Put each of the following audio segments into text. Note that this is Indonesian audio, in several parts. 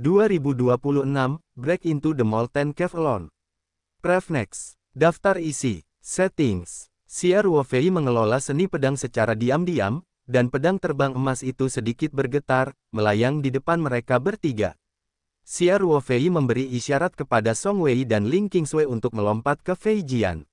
2026, Break into the Molten Cave Alone. Prefnex. Daftar isi. Settings. Xia Ruofei mengelola seni pedang secara diam-diam, dan pedang terbang emas itu sedikit bergetar, melayang di depan mereka bertiga. Xia Ruofei memberi isyarat kepada Song Wei dan Ling Qingshui untuk melompat ke Fei Jian.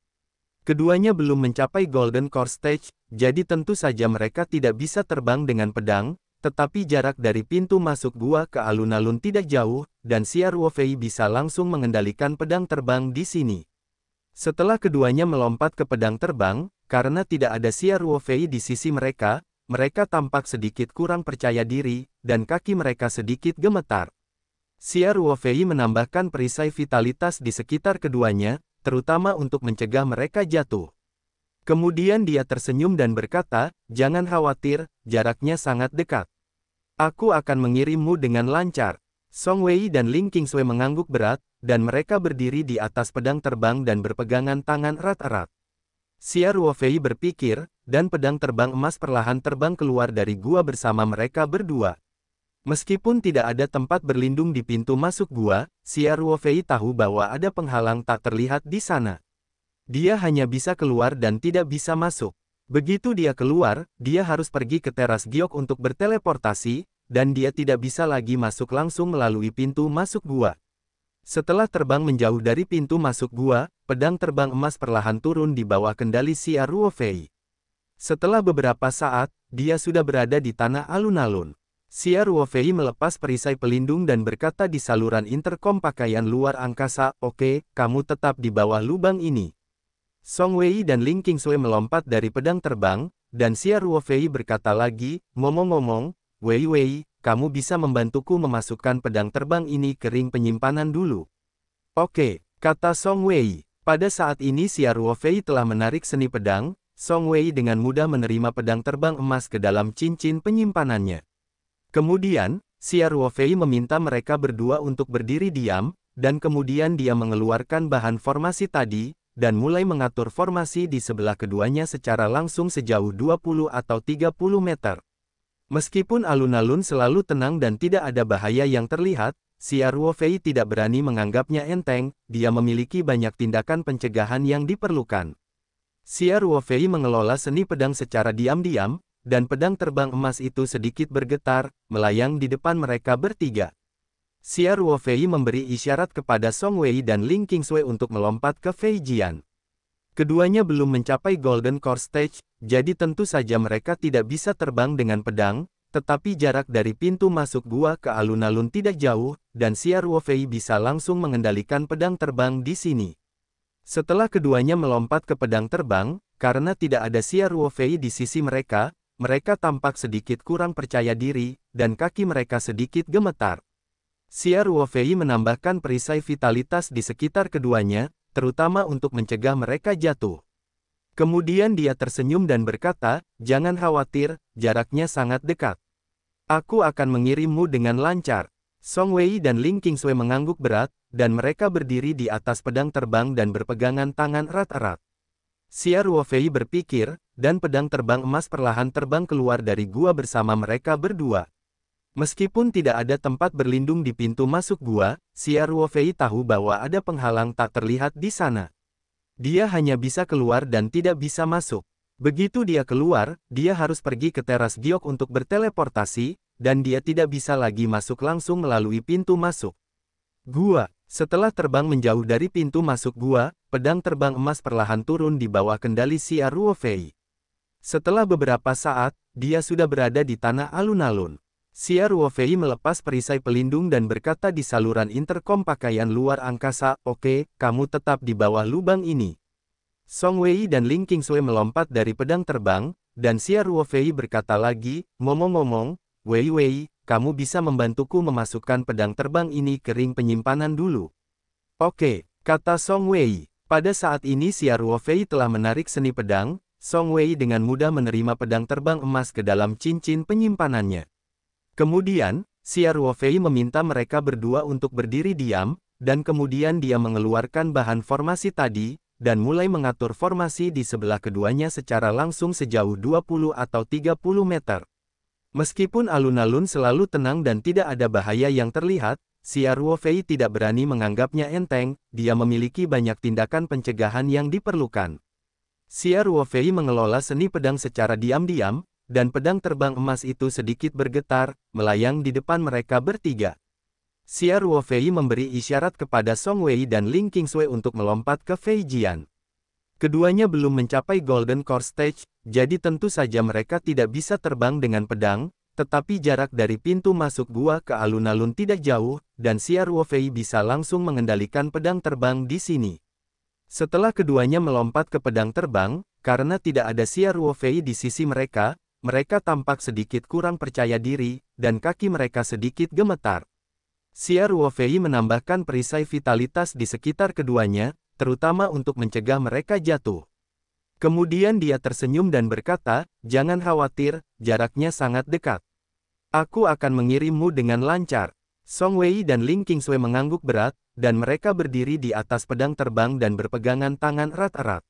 Keduanya belum mencapai Golden Core Stage, jadi tentu saja mereka tidak bisa terbang dengan pedang, tetapi jarak dari pintu masuk gua ke alun-alun tidak jauh, dan Xia Ruofei bisa langsung mengendalikan pedang terbang di sini. Setelah keduanya melompat ke pedang terbang, karena tidak ada Xia Ruofei di sisi mereka, mereka tampak sedikit kurang percaya diri, dan kaki mereka sedikit gemetar. Xia Ruofei menambahkan perisai vitalitas di sekitar keduanya, terutama untuk mencegah mereka jatuh. Kemudian dia tersenyum dan berkata, "Jangan khawatir, jaraknya sangat dekat. Aku akan mengirimmu dengan lancar." Song Wei dan Ling Qingshui mengangguk berat, dan mereka berdiri di atas pedang terbang dan berpegangan tangan erat-erat. Xia Ruofei berpikir, dan pedang terbang emas perlahan terbang keluar dari gua bersama mereka berdua. Meskipun tidak ada tempat berlindung di pintu masuk gua, Xia Ruofei tahu bahwa ada penghalang tak terlihat di sana. Dia hanya bisa keluar dan tidak bisa masuk. Begitu dia keluar, dia harus pergi ke teras giok untuk berteleportasi, dan dia tidak bisa lagi masuk langsung melalui pintu masuk gua. Setelah terbang menjauh dari pintu masuk gua, pedang terbang emas perlahan turun di bawah kendali Xia Ruofei. Setelah beberapa saat, dia sudah berada di tanah alun-alun. Xia Ruofei melepas perisai pelindung dan berkata di saluran interkom pakaian luar angkasa, "Oke, kamu tetap di bawah lubang ini." Song Wei dan Ling Qingshui melompat dari pedang terbang, dan Xia Ruofei berkata lagi, "Ngomong-ngomong, Wei, kamu bisa membantuku memasukkan pedang terbang ini ke ring penyimpanan dulu." "Oke," kata Song Wei. Pada saat ini Xia Ruofei telah menarik seni pedang, Song Wei dengan mudah menerima pedang terbang emas ke dalam cincin penyimpanannya. Kemudian, Xia Ruofei meminta mereka berdua untuk berdiri diam, dan kemudian dia mengeluarkan bahan formasi tadi, dan mulai mengatur formasi di sebelah keduanya secara langsung sejauh 20 atau 30 meter. Meskipun alun-alun selalu tenang dan tidak ada bahaya yang terlihat, Xia Ruofei tidak berani menganggapnya enteng, dia memiliki banyak tindakan pencegahan yang diperlukan. Xia Ruofei mengelola seni pedang secara diam-diam, dan pedang terbang emas itu sedikit bergetar, melayang di depan mereka bertiga. Xia Ruofei memberi isyarat kepada Song Wei dan Ling Qingshui untuk melompat ke Fei Jian. Keduanya belum mencapai Golden Core Stage, jadi tentu saja mereka tidak bisa terbang dengan pedang, tetapi jarak dari pintu masuk gua ke alun-alun tidak jauh, dan Xia Ruofei bisa langsung mengendalikan pedang terbang di sini. Setelah keduanya melompat ke pedang terbang, karena tidak ada Xia Ruofei di sisi mereka tampak sedikit kurang percaya diri, dan kaki mereka sedikit gemetar. Xia Ruofei menambahkan perisai vitalitas di sekitar keduanya, terutama untuk mencegah mereka jatuh. Kemudian dia tersenyum dan berkata, "Jangan khawatir, jaraknya sangat dekat. Aku akan mengirimmu dengan lancar." Song Wei dan Ling Qingshui mengangguk berat, dan mereka berdiri di atas pedang terbang dan berpegangan tangan erat-erat. Xia Ruofei berpikir, dan pedang terbang emas perlahan terbang keluar dari gua bersama mereka berdua. Meskipun tidak ada tempat berlindung di pintu masuk gua, Xia Ruofei tahu bahwa ada penghalang tak terlihat di sana. Dia hanya bisa keluar dan tidak bisa masuk. Begitu dia keluar, dia harus pergi ke teras giok untuk berteleportasi, dan dia tidak bisa lagi masuk langsung melalui pintu masuk gua. Setelah terbang menjauh dari pintu masuk gua, pedang terbang emas perlahan turun di bawah kendali Xia Ruofei. Setelah beberapa saat, dia sudah berada di tanah alun-alun. Xia Ruofei melepas perisai pelindung dan berkata di saluran interkom pakaian luar angkasa, "Oke, kamu tetap di bawah lubang ini." Song Wei dan Ling Qingshui melompat dari pedang terbang, dan Xia Ruofei berkata lagi, "Ngomong-ngomong, Wei, kamu bisa membantuku memasukkan pedang terbang ini ke ring penyimpanan dulu." "Oke," kata Song Wei. Pada saat ini Xia Ruofei telah menarik seni pedang, Song Wei dengan mudah menerima pedang terbang emas ke dalam cincin penyimpanannya. Kemudian, Xia Ruofei meminta mereka berdua untuk berdiri diam, dan kemudian dia mengeluarkan bahan formasi tadi, dan mulai mengatur formasi di sebelah keduanya secara langsung sejauh 20 atau 30 meter. Meskipun alun-alun selalu tenang dan tidak ada bahaya yang terlihat, Xia Ruofei tidak berani menganggapnya enteng, dia memiliki banyak tindakan pencegahan yang diperlukan. Xia Ruofei mengelola seni pedang secara diam-diam, dan pedang terbang emas itu sedikit bergetar, melayang di depan mereka bertiga. Xia Ruofei memberi isyarat kepada Song Wei dan Ling Qingsui untuk melompat ke Fei Jian. Keduanya belum mencapai Golden Core Stage, jadi tentu saja mereka tidak bisa terbang dengan pedang, tetapi jarak dari pintu masuk gua ke alun-alun tidak jauh, dan Xia Ruofei bisa langsung mengendalikan pedang terbang di sini. Setelah keduanya melompat ke pedang terbang, karena tidak ada Xia Ruofei di sisi mereka, mereka tampak sedikit kurang percaya diri, dan kaki mereka sedikit gemetar. Xia Ruofei menambahkan perisai vitalitas di sekitar keduanya, terutama untuk mencegah mereka jatuh. Kemudian dia tersenyum dan berkata, "Jangan khawatir, jaraknya sangat dekat. Aku akan mengirimmu dengan lancar." Song Wei dan Ling Qingsui mengangguk berat, dan mereka berdiri di atas pedang terbang dan berpegangan tangan erat-erat.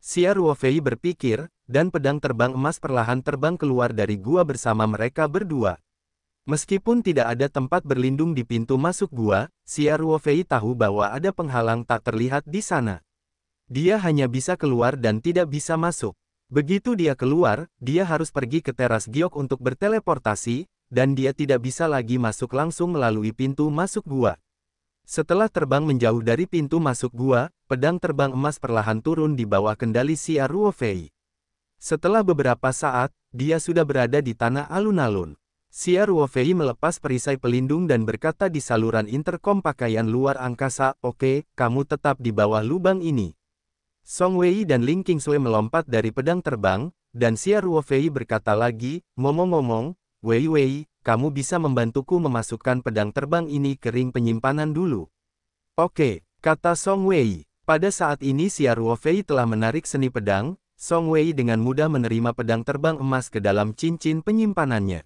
Xia Ruofei berpikir, dan pedang terbang emas perlahan terbang keluar dari gua bersama mereka berdua. Meskipun tidak ada tempat berlindung di pintu masuk gua, Xia Ruofei tahu bahwa ada penghalang tak terlihat di sana. Dia hanya bisa keluar dan tidak bisa masuk. Begitu dia keluar, dia harus pergi ke teras giok untuk berteleportasi, dan dia tidak bisa lagi masuk langsung melalui pintu masuk gua. Setelah terbang menjauh dari pintu masuk gua, pedang terbang emas perlahan turun di bawah kendali Xia Ruofei. Setelah beberapa saat, dia sudah berada di tanah alun-alun. Xia Ruofei melepas perisai pelindung dan berkata di saluran interkom pakaian luar angkasa, "Oke, kamu tetap di bawah lubang ini." Song Wei dan Ling Qingsui melompat dari pedang terbang, dan Xia Ruofei berkata lagi, "Ngomong-ngomong, Wei, kamu bisa membantuku memasukkan pedang terbang ini ke ring penyimpanan dulu." "Oke," kata Song Wei. Pada saat ini Xia Ruofei telah menarik seni pedang, Song Wei dengan mudah menerima pedang terbang emas ke dalam cincin penyimpanannya.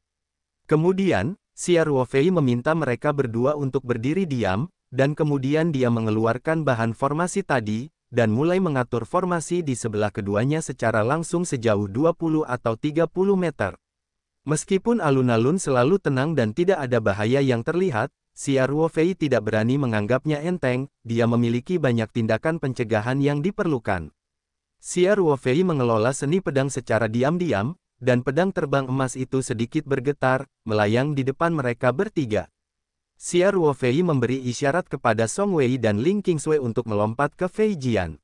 Kemudian, Xia Ruofei meminta mereka berdua untuk berdiri diam, dan kemudian dia mengeluarkan bahan formasi tadi, dan mulai mengatur formasi di sebelah keduanya secara langsung sejauh 20 atau 30 meter. Meskipun alun-alun selalu tenang dan tidak ada bahaya yang terlihat, Xia Ruofei tidak berani menganggapnya enteng, dia memiliki banyak tindakan pencegahan yang diperlukan. Xia Ruofei mengelola seni pedang secara diam-diam, dan pedang terbang emas itu sedikit bergetar, melayang di depan mereka bertiga. Xia Ruofei memberi isyarat kepada Song Wei dan Ling Qingsui untuk melompat ke Fei Jian.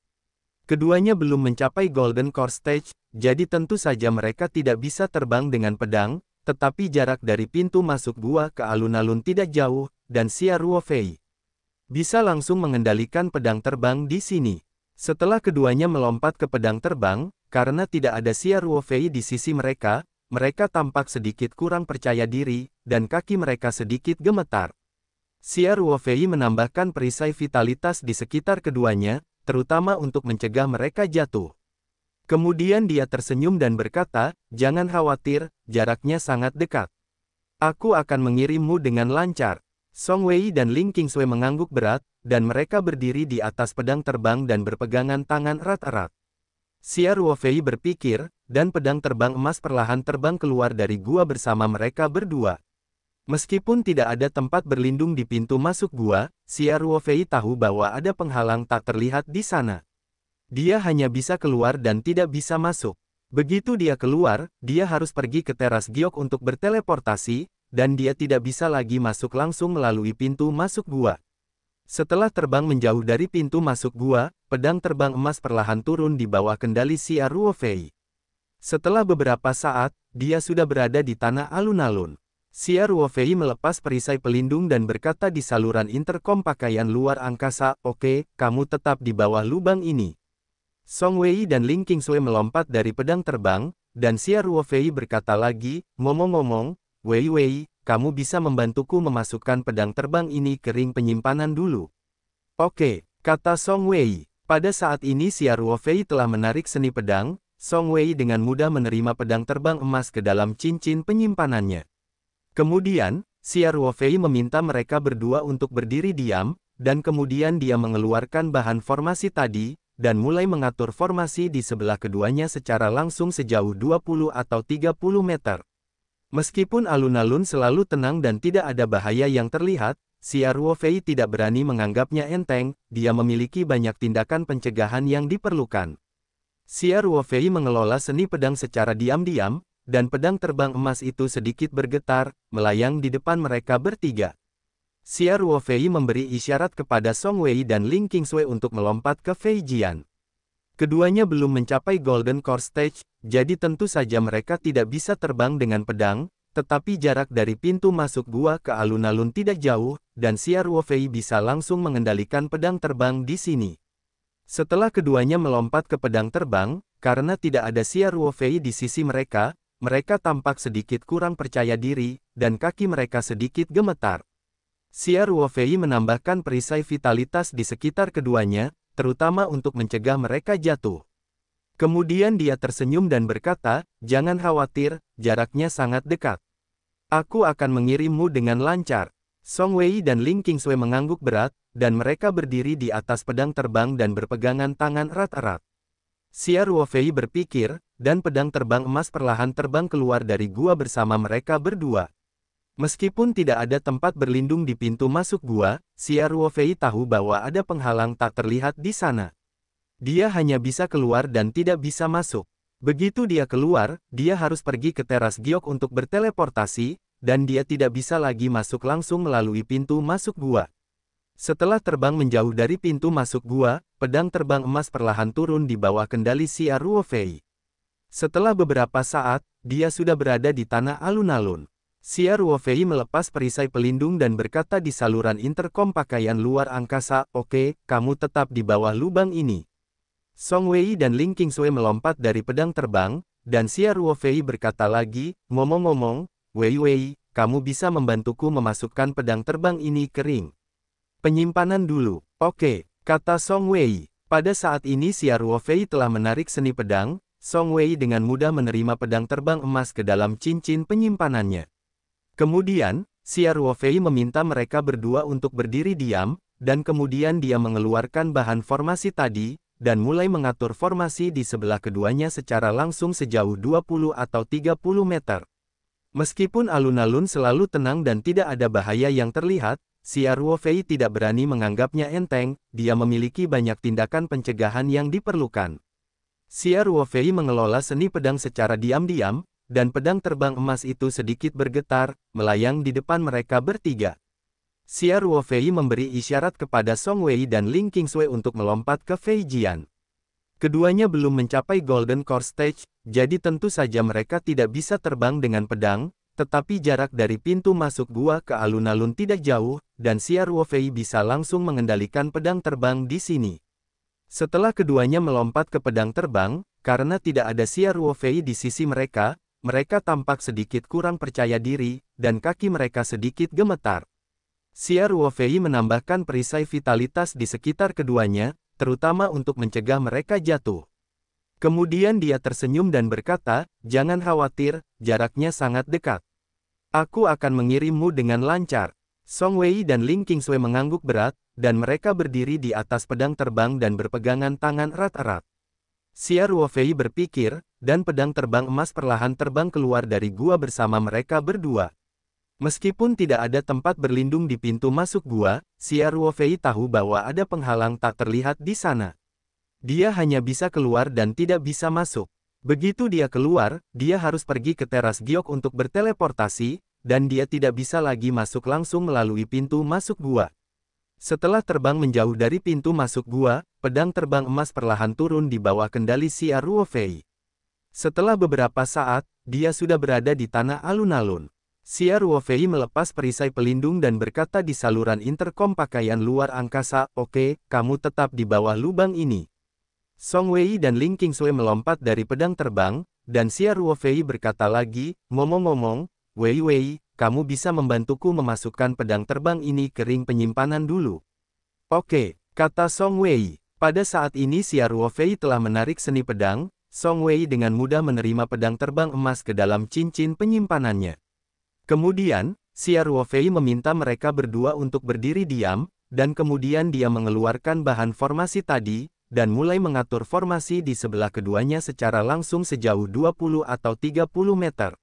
Keduanya belum mencapai Golden Core Stage, jadi tentu saja mereka tidak bisa terbang dengan pedang, tetapi jarak dari pintu masuk gua ke alun-alun tidak jauh, dan Xia Ruofei bisa langsung mengendalikan pedang terbang di sini. Setelah keduanya melompat ke pedang terbang, karena tidak ada Xia Ruofei di sisi mereka, mereka tampak sedikit kurang percaya diri, dan kaki mereka sedikit gemetar. Xia Ruofei menambahkan perisai vitalitas di sekitar keduanya, terutama untuk mencegah mereka jatuh. Kemudian dia tersenyum dan berkata, "Jangan khawatir, jaraknya sangat dekat. Aku akan mengirimmu dengan lancar." Song Wei dan Ling Qingsui mengangguk berat, dan mereka berdiri di atas pedang terbang dan berpegangan tangan erat-erat. Xia Ruofei berpikir, dan pedang terbang emas perlahan terbang keluar dari gua bersama mereka berdua. Meskipun tidak ada tempat berlindung di pintu masuk gua, Xia Ruofei tahu bahwa ada penghalang tak terlihat di sana. Dia hanya bisa keluar dan tidak bisa masuk. Begitu dia keluar, dia harus pergi ke teras giok untuk berteleportasi, dan dia tidak bisa lagi masuk langsung melalui pintu masuk gua. Setelah terbang menjauh dari pintu masuk gua, pedang terbang emas perlahan turun di bawah kendali Xia Ruofei. Setelah beberapa saat, dia sudah berada di tanah alun-alun. Xia Ruofei melepas perisai pelindung dan berkata di saluran interkom pakaian luar angkasa, "Oke, kamu tetap di bawah lubang ini." Song Wei dan Ling Qingsui melompat dari pedang terbang, dan Xia Ruofei berkata lagi, "Ngomong-ngomong, Wei, kamu bisa membantuku memasukkan pedang terbang ini ke ring penyimpanan dulu." "Oke," kata Song Wei. Pada saat ini Xia Ruofei telah menarik seni pedang, Song Wei dengan mudah menerima pedang terbang emas ke dalam cincin penyimpanannya. Kemudian, Xia Ruofei meminta mereka berdua untuk berdiri diam, dan kemudian dia mengeluarkan bahan formasi tadi, dan mulai mengatur formasi di sebelah keduanya secara langsung sejauh 20 atau 30 meter. Meskipun alun-alun selalu tenang dan tidak ada bahaya yang terlihat, Xia Ruofei tidak berani menganggapnya enteng, dia memiliki banyak tindakan pencegahan yang diperlukan. Xia Ruofei mengelola seni pedang secara diam-diam, dan pedang terbang emas itu sedikit bergetar, melayang di depan mereka bertiga. Xia Ruofei memberi isyarat kepada Song Wei dan Ling Qingsui untuk melompat ke Fei Jian. Keduanya belum mencapai Golden Core Stage, jadi tentu saja mereka tidak bisa terbang dengan pedang, tetapi jarak dari pintu masuk gua ke alun-alun tidak jauh, dan Xia Ruofei bisa langsung mengendalikan pedang terbang di sini. Setelah keduanya melompat ke pedang terbang, karena tidak ada Xia Ruofei di sisi mereka, mereka tampak sedikit kurang percaya diri, dan kaki mereka sedikit gemetar. Xia Ruofei menambahkan perisai vitalitas di sekitar keduanya, terutama untuk mencegah mereka jatuh. Kemudian dia tersenyum dan berkata, "Jangan khawatir, jaraknya sangat dekat. Aku akan mengirimmu dengan lancar." Song Wei dan Ling Qingsui mengangguk berat, dan mereka berdiri di atas pedang terbang dan berpegangan tangan erat-erat. Xia Ruofei berpikir, dan pedang terbang emas perlahan terbang keluar dari gua bersama mereka berdua. Meskipun tidak ada tempat berlindung di pintu masuk gua, Xia Ruofei tahu bahwa ada penghalang tak terlihat di sana. Dia hanya bisa keluar dan tidak bisa masuk. Begitu dia keluar, dia harus pergi ke teras giok untuk berteleportasi, dan dia tidak bisa lagi masuk langsung melalui pintu masuk gua. Setelah terbang menjauh dari pintu masuk gua, pedang terbang emas perlahan turun di bawah kendali Xia Ruofei. Setelah beberapa saat, dia sudah berada di tanah alun-alun. Xia Ruofei melepas perisai pelindung dan berkata di saluran interkom pakaian luar angkasa, "Oke, kamu tetap di bawah lubang ini." Song Wei dan Ling Qingsui melompat dari pedang terbang, dan Xia Ruofei berkata lagi, "Ngomong-ngomong, Wei, kamu bisa membantuku memasukkan pedang terbang ini ke ring penyimpanan dulu." "Oke," kata Song Wei. Pada saat ini Xia Ruofei telah menarik seni pedang, Song Wei dengan mudah menerima pedang terbang emas ke dalam cincin penyimpanannya. Kemudian, Xia Ruofei meminta mereka berdua untuk berdiri diam, dan kemudian dia mengeluarkan bahan formasi tadi, dan mulai mengatur formasi di sebelah keduanya secara langsung sejauh 20 atau 30 meter. Meskipun alun-alun selalu tenang dan tidak ada bahaya yang terlihat, Xia Ruofei tidak berani menganggapnya enteng, dia memiliki banyak tindakan pencegahan yang diperlukan. Xia Ruofei mengelola seni pedang secara diam-diam, dan pedang terbang emas itu sedikit bergetar, melayang di depan mereka bertiga. Xia Ruofei memberi isyarat kepada Song Wei dan Ling Qingsui untuk melompat ke Fei Jian. Keduanya belum mencapai Golden Core Stage, jadi tentu saja mereka tidak bisa terbang dengan pedang, tetapi jarak dari pintu masuk gua ke alun-alun tidak jauh, dan Xia Ruofei bisa langsung mengendalikan pedang terbang di sini. Setelah keduanya melompat ke pedang terbang, karena tidak ada Xia Ruofei di sisi mereka, mereka tampak sedikit kurang percaya diri, dan kaki mereka sedikit gemetar. Xia Ruofei menambahkan perisai vitalitas di sekitar keduanya, terutama untuk mencegah mereka jatuh. Kemudian dia tersenyum dan berkata, "Jangan khawatir, jaraknya sangat dekat. Aku akan mengirimmu dengan lancar." Song Wei dan Ling Qingsui mengangguk berat, dan mereka berdiri di atas pedang terbang dan berpegangan tangan erat-erat. Xia Ruofei berpikir, dan pedang terbang emas perlahan terbang keluar dari gua bersama mereka berdua. Meskipun tidak ada tempat berlindung di pintu masuk gua, Xia Ruofei tahu bahwa ada penghalang tak terlihat di sana. Dia hanya bisa keluar dan tidak bisa masuk. Begitu dia keluar, dia harus pergi ke teras giok untuk berteleportasi, dan dia tidak bisa lagi masuk langsung melalui pintu masuk gua. Setelah terbang menjauh dari pintu masuk gua, pedang terbang emas perlahan turun di bawah kendali Xia Ruofei. Setelah beberapa saat, dia sudah berada di tanah alun-alun. Xia Ruofei melepas perisai pelindung dan berkata di saluran interkom pakaian luar angkasa, "Oke, kamu tetap di bawah lubang ini." Song Wei dan Ling Qingsui melompat dari pedang terbang, dan Xia Ruofei berkata lagi, "Ngomong-ngomong, Wei, kamu bisa membantuku memasukkan pedang terbang ini ke ring penyimpanan dulu." "Oke," kata Song Wei. Pada saat ini Xia Ruofei telah menarik seni pedang, Song Wei dengan mudah menerima pedang terbang emas ke dalam cincin penyimpanannya. Kemudian, Xia Ruofei meminta mereka berdua untuk berdiri diam, dan kemudian dia mengeluarkan bahan formasi tadi, dan mulai mengatur formasi di sebelah keduanya secara langsung sejauh 20 atau 30 meter.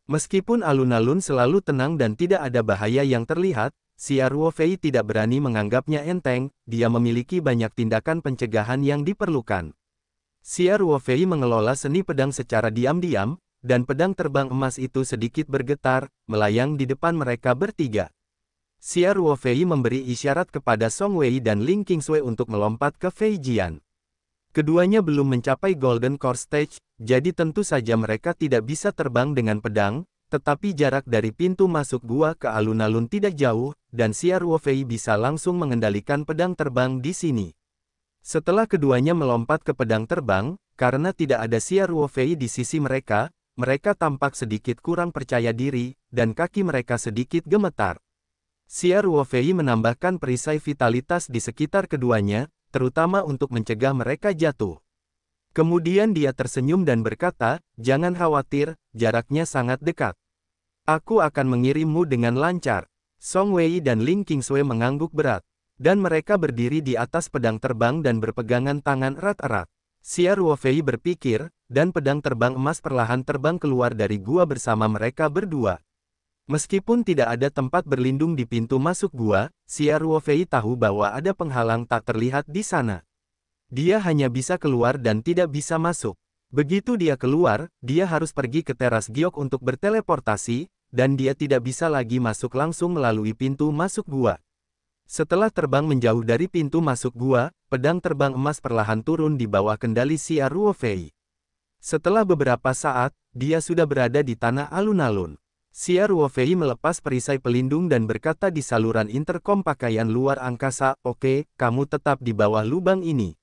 Meskipun alun-alun selalu tenang dan tidak ada bahaya yang terlihat, Xia Ruofei tidak berani menganggapnya enteng, dia memiliki banyak tindakan pencegahan yang diperlukan. Xia Ruofei mengelola seni pedang secara diam-diam, dan pedang terbang emas itu sedikit bergetar, melayang di depan mereka bertiga. Xia Ruofei memberi isyarat kepada Song Wei dan Ling Qingsui untuk melompat ke Fei Jian. Keduanya belum mencapai Golden Core Stage, jadi tentu saja mereka tidak bisa terbang dengan pedang, tetapi jarak dari pintu masuk gua ke alun-alun tidak jauh, dan Xia Ruofei bisa langsung mengendalikan pedang terbang di sini. Setelah keduanya melompat ke pedang terbang, karena tidak ada Xia Ruofei di sisi mereka, mereka tampak sedikit kurang percaya diri, dan kaki mereka sedikit gemetar. Xia Ruofei menambahkan perisai vitalitas di sekitar keduanya, terutama untuk mencegah mereka jatuh. Kemudian dia tersenyum dan berkata, "Jangan khawatir, jaraknya sangat dekat. Aku akan mengirimmu dengan lancar." Song Wei dan Ling Qingsui mengangguk berat, dan mereka berdiri di atas pedang terbang dan berpegangan tangan erat-erat. Xia Ruofei berpikir, dan pedang terbang emas perlahan terbang keluar dari gua bersama mereka berdua. Meskipun tidak ada tempat berlindung di pintu masuk gua, Xia Ruofei tahu bahwa ada penghalang tak terlihat di sana. Dia hanya bisa keluar dan tidak bisa masuk. Begitu dia keluar, dia harus pergi ke teras giok untuk berteleportasi, dan dia tidak bisa lagi masuk langsung melalui pintu masuk gua. Setelah terbang menjauh dari pintu masuk gua, pedang terbang emas perlahan turun di bawah kendali Xia Ruofei. Setelah beberapa saat, dia sudah berada di tanah alun-alun. Xia Ruofei melepas perisai pelindung dan berkata di saluran interkom pakaian luar angkasa, "Oke, kamu tetap di bawah lubang ini."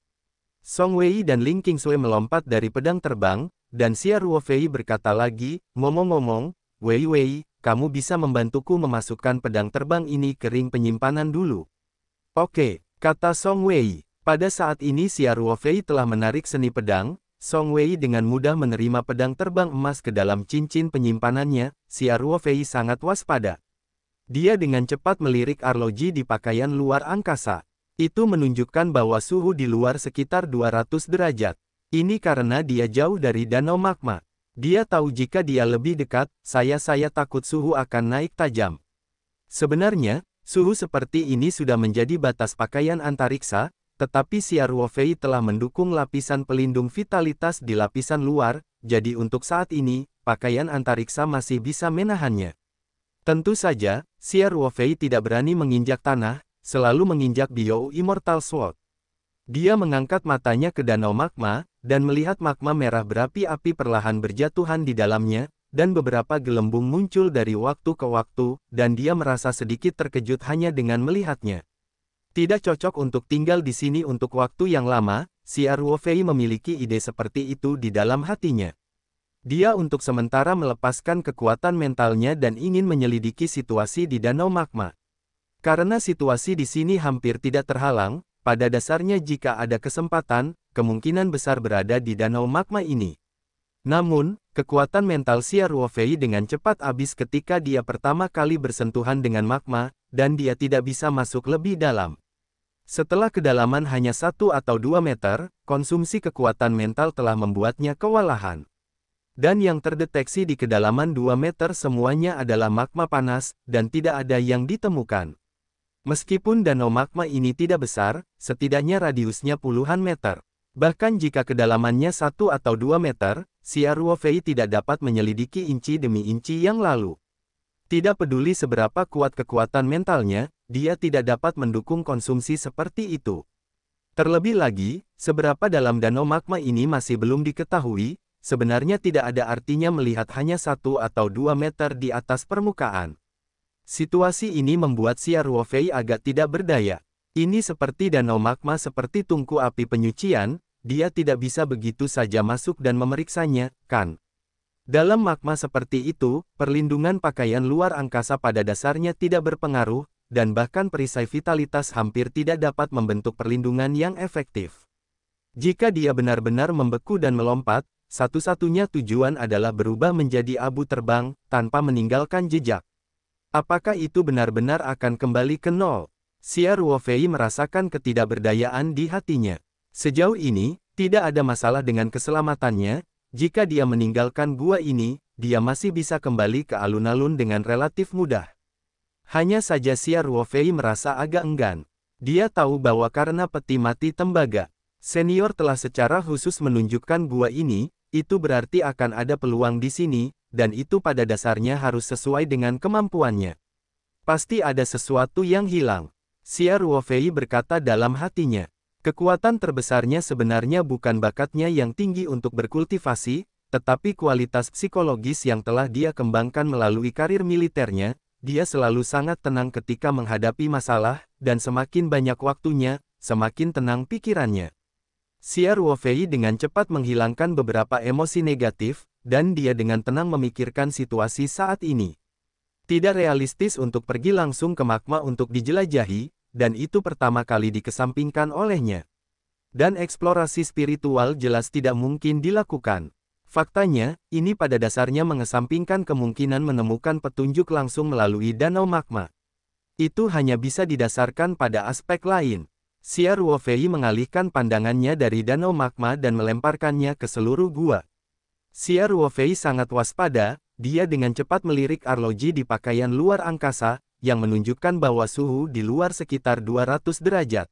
Song Wei dan Ling Qingsui melompat dari pedang terbang, dan Xia Ruofei berkata lagi, "Ngomong-ngomong, Wei, kamu bisa membantuku memasukkan pedang terbang ini ke ring penyimpanan dulu." "Oke," kata Song Wei. Pada saat ini Xia Ruofei telah menarik seni pedang. Song Wei dengan mudah menerima pedang terbang emas ke dalam cincin penyimpanannya. Xia Ruofei sangat waspada. Dia dengan cepat melirik arloji di pakaian luar angkasa. Itu menunjukkan bahwa suhu di luar sekitar 200 derajat. Ini karena dia jauh dari danau magma. Dia tahu jika dia lebih dekat, saya takut suhu akan naik tajam. Sebenarnya, suhu seperti ini sudah menjadi batas pakaian antariksa, tetapi Xia Ruofei telah mendukung lapisan pelindung vitalitas di lapisan luar, jadi untuk saat ini, pakaian antariksa masih bisa menahannya. Tentu saja, Xia Ruofei tidak berani menginjak tanah, selalu menginjak Bio Immortal Sword. Dia mengangkat matanya ke danau magma, dan melihat magma merah berapi-api perlahan berjatuhan di dalamnya, dan beberapa gelembung muncul dari waktu ke waktu, dan dia merasa sedikit terkejut hanya dengan melihatnya. Tidak cocok untuk tinggal di sini untuk waktu yang lama, Xia Ruofei memiliki ide seperti itu di dalam hatinya. Dia untuk sementara melepaskan kekuatan mentalnya dan ingin menyelidiki situasi di danau magma. Karena situasi di sini hampir tidak terhalang, pada dasarnya jika ada kesempatan, kemungkinan besar berada di danau magma ini. Namun, kekuatan mental Xia Ruofei dengan cepat habis ketika dia pertama kali bersentuhan dengan magma, dan dia tidak bisa masuk lebih dalam. Setelah kedalaman hanya 1 atau 2 meter, konsumsi kekuatan mental telah membuatnya kewalahan. Dan yang terdeteksi di kedalaman 2 meter semuanya adalah magma panas, dan tidak ada yang ditemukan. Meskipun danau magma ini tidak besar, setidaknya radiusnya puluhan meter. Bahkan jika kedalamannya 1 atau 2 meter, Xia Ruofei tidak dapat menyelidiki inci demi inci yang lalu. Tidak peduli seberapa kuat kekuatan mentalnya, dia tidak dapat mendukung konsumsi seperti itu. Terlebih lagi, seberapa dalam danau magma ini masih belum diketahui, sebenarnya tidak ada artinya melihat hanya 1 atau 2 meter di atas permukaan. Situasi ini membuat Xia Ruofei agak tidak berdaya. Ini seperti danau magma seperti tungku api penyucian, dia tidak bisa begitu saja masuk dan memeriksanya, kan? Dalam magma seperti itu, perlindungan pakaian luar angkasa pada dasarnya tidak berpengaruh, dan bahkan perisai vitalitas hampir tidak dapat membentuk perlindungan yang efektif. Jika dia benar-benar membeku dan melompat, satu-satunya tujuan adalah berubah menjadi abu terbang, tanpa meninggalkan jejak. Apakah itu benar-benar akan kembali ke nol? Xia Ruofei merasakan ketidakberdayaan di hatinya. Sejauh ini, tidak ada masalah dengan keselamatannya. Jika dia meninggalkan gua ini, dia masih bisa kembali ke alun-alun dengan relatif mudah. Hanya saja Xia Ruofei merasa agak enggan. Dia tahu bahwa karena peti mati tembaga senior telah secara khusus menunjukkan gua ini, itu berarti akan ada peluang di sini, dan itu pada dasarnya harus sesuai dengan kemampuannya. Pasti ada sesuatu yang hilang. Xia Ruofei berkata dalam hatinya. Kekuatan terbesarnya sebenarnya bukan bakatnya yang tinggi untuk berkultivasi, tetapi kualitas psikologis yang telah dia kembangkan melalui karir militernya. Dia selalu sangat tenang ketika menghadapi masalah, dan semakin banyak waktunya, semakin tenang pikirannya. Xia Ruofei dengan cepat menghilangkan beberapa emosi negatif, dan dia dengan tenang memikirkan situasi saat ini. Tidak realistis untuk pergi langsung ke magma untuk dijelajahi, dan itu pertama kali dikesampingkan olehnya. Dan eksplorasi spiritual jelas tidak mungkin dilakukan. Faktanya, ini pada dasarnya mengesampingkan kemungkinan menemukan petunjuk langsung melalui danau magma. Itu hanya bisa didasarkan pada aspek lain. Xia Ruofei mengalihkan pandangannya dari danau magma dan melemparkannya ke seluruh gua. Xia Ruofei sangat waspada, dia dengan cepat melirik arloji di pakaian luar angkasa, yang menunjukkan bahwa suhu di luar sekitar 200 derajat.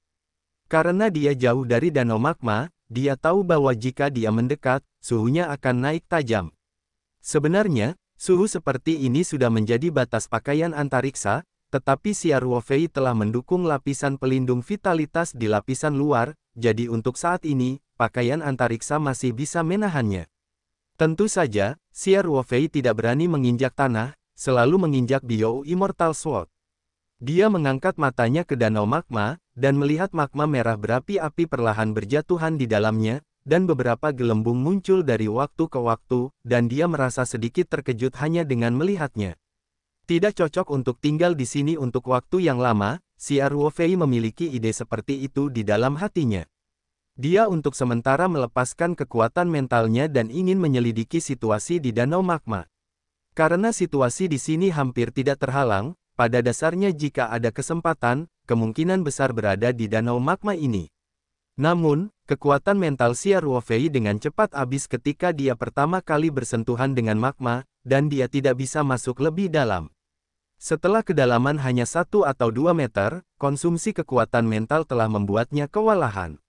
Karena dia jauh dari danau magma, dia tahu bahwa jika dia mendekat, suhunya akan naik tajam. Sebenarnya, suhu seperti ini sudah menjadi batas pakaian antariksa, tetapi Xia Ruofei telah mendukung lapisan pelindung vitalitas di lapisan luar, jadi untuk saat ini, pakaian antariksa masih bisa menahannya. Tentu saja, Xia Ruofei tidak berani menginjak tanah, selalu menginjak Bio Immortal Sword. Dia mengangkat matanya ke danau magma, dan melihat magma merah berapi-api perlahan berjatuhan di dalamnya, dan beberapa gelembung muncul dari waktu ke waktu, dan dia merasa sedikit terkejut hanya dengan melihatnya. Tidak cocok untuk tinggal di sini untuk waktu yang lama, Xia Ruofei memiliki ide seperti itu di dalam hatinya. Dia untuk sementara melepaskan kekuatan mentalnya dan ingin menyelidiki situasi di danau magma. Karena situasi di sini hampir tidak terhalang, pada dasarnya jika ada kesempatan, kemungkinan besar berada di danau magma ini. Namun, kekuatan mental Xia Ruofei dengan cepat habis ketika dia pertama kali bersentuhan dengan magma, dan dia tidak bisa masuk lebih dalam. Setelah kedalaman hanya 1 atau 2 meter, konsumsi kekuatan mental telah membuatnya kewalahan.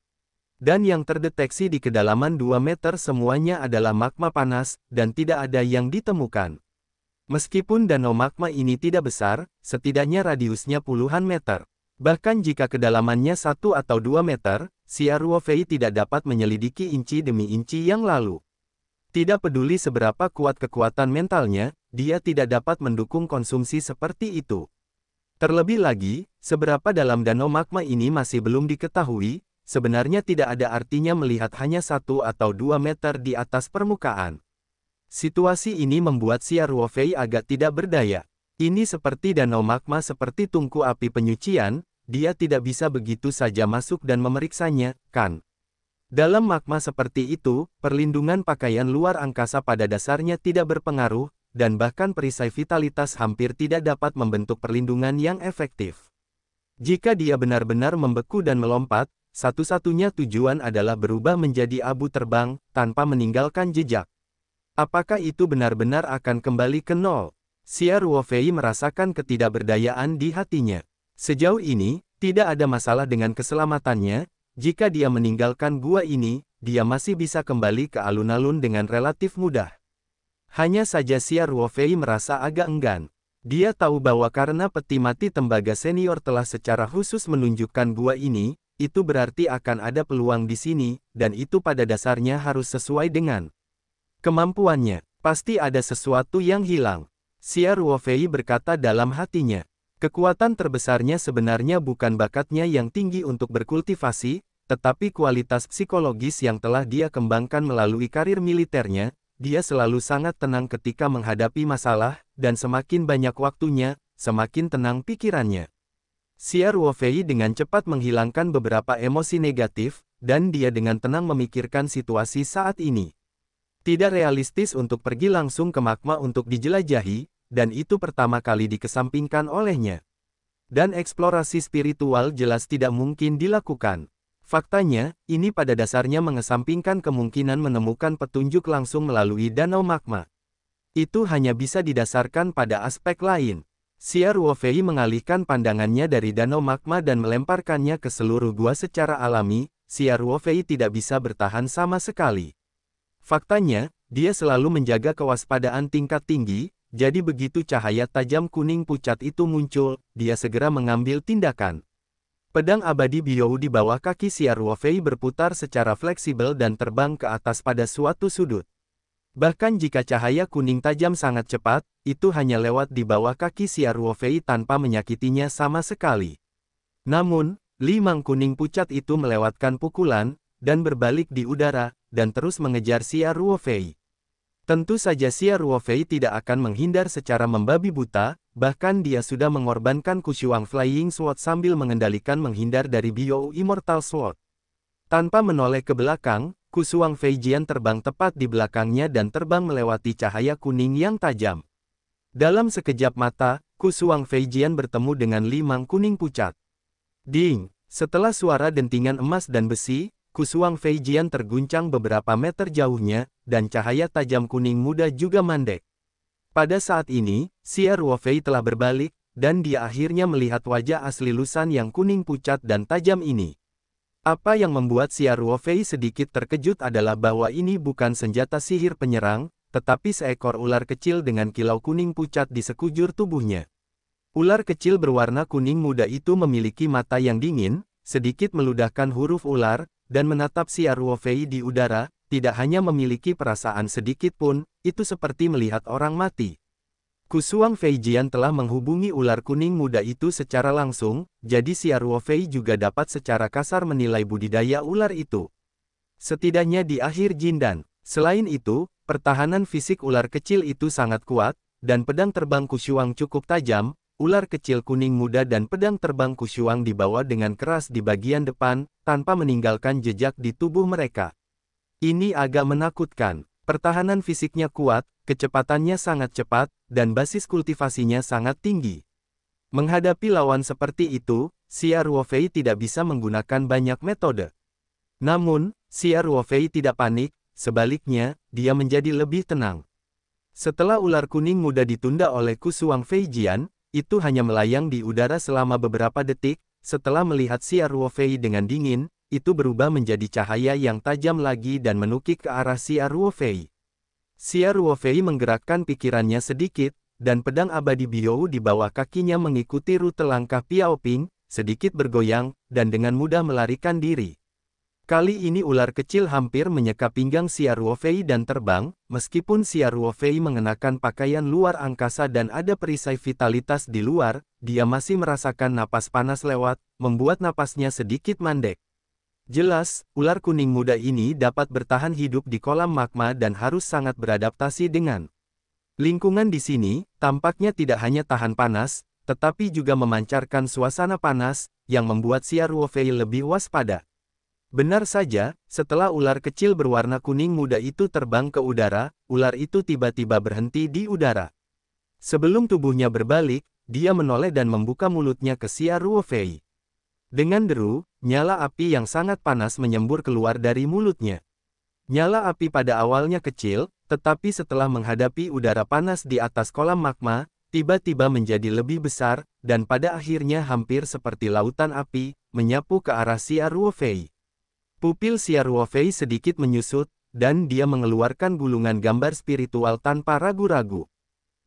Dan yang terdeteksi di kedalaman 2 meter semuanya adalah magma panas, dan tidak ada yang ditemukan. Meskipun danau magma ini tidak besar, setidaknya radiusnya puluhan meter. Bahkan jika kedalamannya 1 atau 2 meter, Xia Ruofei tidak dapat menyelidiki inci demi inci yang lalu. Tidak peduli seberapa kuat kekuatan mentalnya, dia tidak dapat mendukung konsumsi seperti itu. Terlebih lagi, seberapa dalam danau magma ini masih belum diketahui, sebenarnya tidak ada artinya melihat hanya 1 atau 2 meter di atas permukaan. Situasi ini membuat Xia Ruofei agak tidak berdaya. Ini seperti danau magma seperti tungku api penyucian, dia tidak bisa begitu saja masuk dan memeriksanya, kan? Dalam magma seperti itu, perlindungan pakaian luar angkasa pada dasarnya tidak berpengaruh, dan bahkan perisai vitalitas hampir tidak dapat membentuk perlindungan yang efektif. Jika dia benar-benar membeku dan melompat, satu-satunya tujuan adalah berubah menjadi abu terbang, tanpa meninggalkan jejak. Apakah itu benar-benar akan kembali ke nol? Xia Ruofei merasakan ketidakberdayaan di hatinya. Sejauh ini, tidak ada masalah dengan keselamatannya. Jika dia meninggalkan gua ini, dia masih bisa kembali ke alun-alun dengan relatif mudah. Hanya saja Xia Ruofei merasa agak enggan. Dia tahu bahwa karena peti mati tembaga senior telah secara khusus menunjukkan gua ini, itu berarti akan ada peluang di sini, dan itu pada dasarnya harus sesuai dengan kemampuannya. Pasti ada sesuatu yang hilang. Xia Ruofei berkata dalam hatinya. Kekuatan terbesarnya sebenarnya bukan bakatnya yang tinggi untuk berkultivasi, tetapi kualitas psikologis yang telah dia kembangkan melalui karir militernya. Dia selalu sangat tenang ketika menghadapi masalah, dan semakin banyak waktunya, semakin tenang pikirannya. Xia Ruofei dengan cepat menghilangkan beberapa emosi negatif, dan dia dengan tenang memikirkan situasi saat ini. Tidak realistis untuk pergi langsung ke magma untuk dijelajahi, dan itu pertama kali dikesampingkan olehnya. Dan eksplorasi spiritual jelas tidak mungkin dilakukan. Faktanya, ini pada dasarnya mengesampingkan kemungkinan menemukan petunjuk langsung melalui danau magma. Itu hanya bisa didasarkan pada aspek lain. Xia Ruofei mengalihkan pandangannya dari danau magma dan melemparkannya ke seluruh gua secara alami. Xia Ruofei tidak bisa bertahan sama sekali. Faktanya, dia selalu menjaga kewaspadaan tingkat tinggi, jadi begitu cahaya tajam kuning pucat itu muncul, dia segera mengambil tindakan. Pedang abadi Biyou di bawah kaki Xia Ruofei berputar secara fleksibel dan terbang ke atas pada suatu sudut. Bahkan jika cahaya kuning tajam sangat cepat, itu hanya lewat di bawah kaki Xia Ruofei tanpa menyakitinya sama sekali. Namun, limang kuning pucat itu melewatkan pukulan, dan berbalik di udara, dan terus mengejar Xia Ruofei. Tentu saja Xia Ruofei tidak akan menghindar secara membabi buta, bahkan dia sudah mengorbankan Kushuang Flying Sword sambil mengendalikan menghindar dari Biyou Immortal Sword. Tanpa menoleh ke belakang, Kushuang Feijian terbang tepat di belakangnya dan terbang melewati cahaya kuning yang tajam. Dalam sekejap mata, Kushuang Feijian bertemu dengan limang kuning pucat. Ding! Setelah suara dentingan emas dan besi, Kushuang Feijian terguncang beberapa meter jauhnya, dan cahaya tajam kuning muda juga mandek. Pada saat ini, Xia Ruofei telah berbalik, dan dia akhirnya melihat wajah asli Lusan yang kuning pucat dan tajam ini. Apa yang membuat Xia Ruofei sedikit terkejut adalah bahwa ini bukan senjata sihir penyerang, tetapi seekor ular kecil dengan kilau kuning pucat di sekujur tubuhnya. Ular kecil berwarna kuning muda itu memiliki mata yang dingin, sedikit meludahkan huruf ular, dan menatap Xia Ruofei di udara, tidak hanya memiliki perasaan sedikit pun, itu seperti melihat orang mati. Kushuang Feijian telah menghubungi ular kuning muda itu secara langsung, jadi Xia Ruofei juga dapat secara kasar menilai budidaya ular itu. Setidaknya di akhir Jindan. Selain itu, pertahanan fisik ular kecil itu sangat kuat, dan pedang terbang Kushuang cukup tajam. Ular kecil kuning muda dan pedang terbang Kushuang dibawa dengan keras di bagian depan, tanpa meninggalkan jejak di tubuh mereka. Ini agak menakutkan. Pertahanan fisiknya kuat, kecepatannya sangat cepat, dan basis kultivasinya sangat tinggi. Menghadapi lawan seperti itu, Xia Ruofei tidak bisa menggunakan banyak metode. Namun, Xia Ruofei tidak panik, sebaliknya, dia menjadi lebih tenang. Setelah ular kuning muda ditunda oleh Kushuang Feijian, itu hanya melayang di udara selama beberapa detik. Setelah melihat Xia Ruofei dengan dingin, itu berubah menjadi cahaya yang tajam lagi dan menukik ke arah Xia Ruofei. Xia Ruofei menggerakkan pikirannya sedikit, dan pedang abadi Biyou di bawah kakinya mengikuti rute langkah Piaoping, sedikit bergoyang, dan dengan mudah melarikan diri. Kali ini ular kecil hampir menyeka pinggang Xia Ruofei dan terbang, meskipun Xia Ruofei mengenakan pakaian luar angkasa dan ada perisai vitalitas di luar, dia masih merasakan napas panas lewat, membuat napasnya sedikit mandek. Jelas, ular kuning muda ini dapat bertahan hidup di kolam magma dan harus sangat beradaptasi dengan lingkungan di sini. Tampaknya tidak hanya tahan panas, tetapi juga memancarkan suasana panas, yang membuat Xia Ruofei lebih waspada. Benar saja, setelah ular kecil berwarna kuning muda itu terbang ke udara, ular itu tiba-tiba berhenti di udara. Sebelum tubuhnya berbalik, dia menoleh dan membuka mulutnya ke Xia Ruofei. Dengan deru, nyala api yang sangat panas menyembur keluar dari mulutnya. Nyala api pada awalnya kecil, tetapi setelah menghadapi udara panas di atas kolam magma, tiba-tiba menjadi lebih besar, dan pada akhirnya hampir seperti lautan api, menyapu ke arah Xia Ruofei. Pupil Xia Ruofei sedikit menyusut, dan dia mengeluarkan gulungan gambar spiritual tanpa ragu-ragu.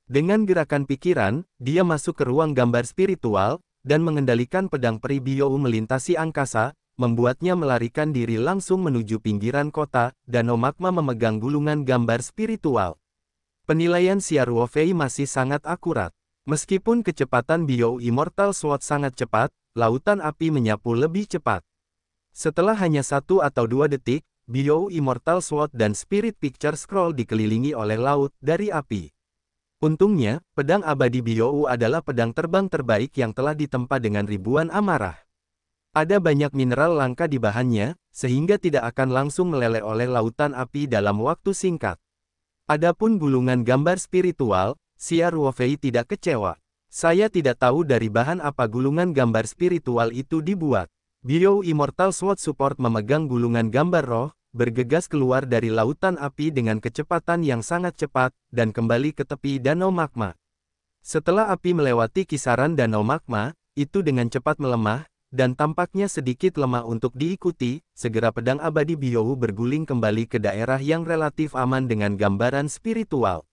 Dengan gerakan pikiran, dia masuk ke ruang gambar spiritual, dan mengendalikan pedang peri Biyou melintasi angkasa, membuatnya melarikan diri langsung menuju pinggiran kota. Danau magma memegang gulungan gambar spiritual. Penilaian Xia Ruofei masih sangat akurat. Meskipun kecepatan Biyou Immortal Sword sangat cepat, lautan api menyapu lebih cepat. Setelah hanya 1 atau 2 detik, Biyou Immortal Sword dan Spirit Picture Scroll dikelilingi oleh laut dari api. Untungnya, pedang abadi Biyou adalah pedang terbang terbaik yang telah ditempa dengan ribuan amarah. Ada banyak mineral langka di bahannya, sehingga tidak akan langsung meleleh oleh lautan api dalam waktu singkat. Adapun gulungan gambar spiritual, Xia Ruofei tidak kecewa. Saya tidak tahu dari bahan apa gulungan gambar spiritual itu dibuat. Biyou Immortal Sword Support memegang gulungan gambar roh, bergegas keluar dari lautan api dengan kecepatan yang sangat cepat, dan kembali ke tepi danau magma. Setelah api melewati kisaran danau magma, itu dengan cepat melemah, dan tampaknya sedikit lemah untuk diikuti, segera pedang abadi Biyou berguling kembali ke daerah yang relatif aman dengan gambaran spiritual.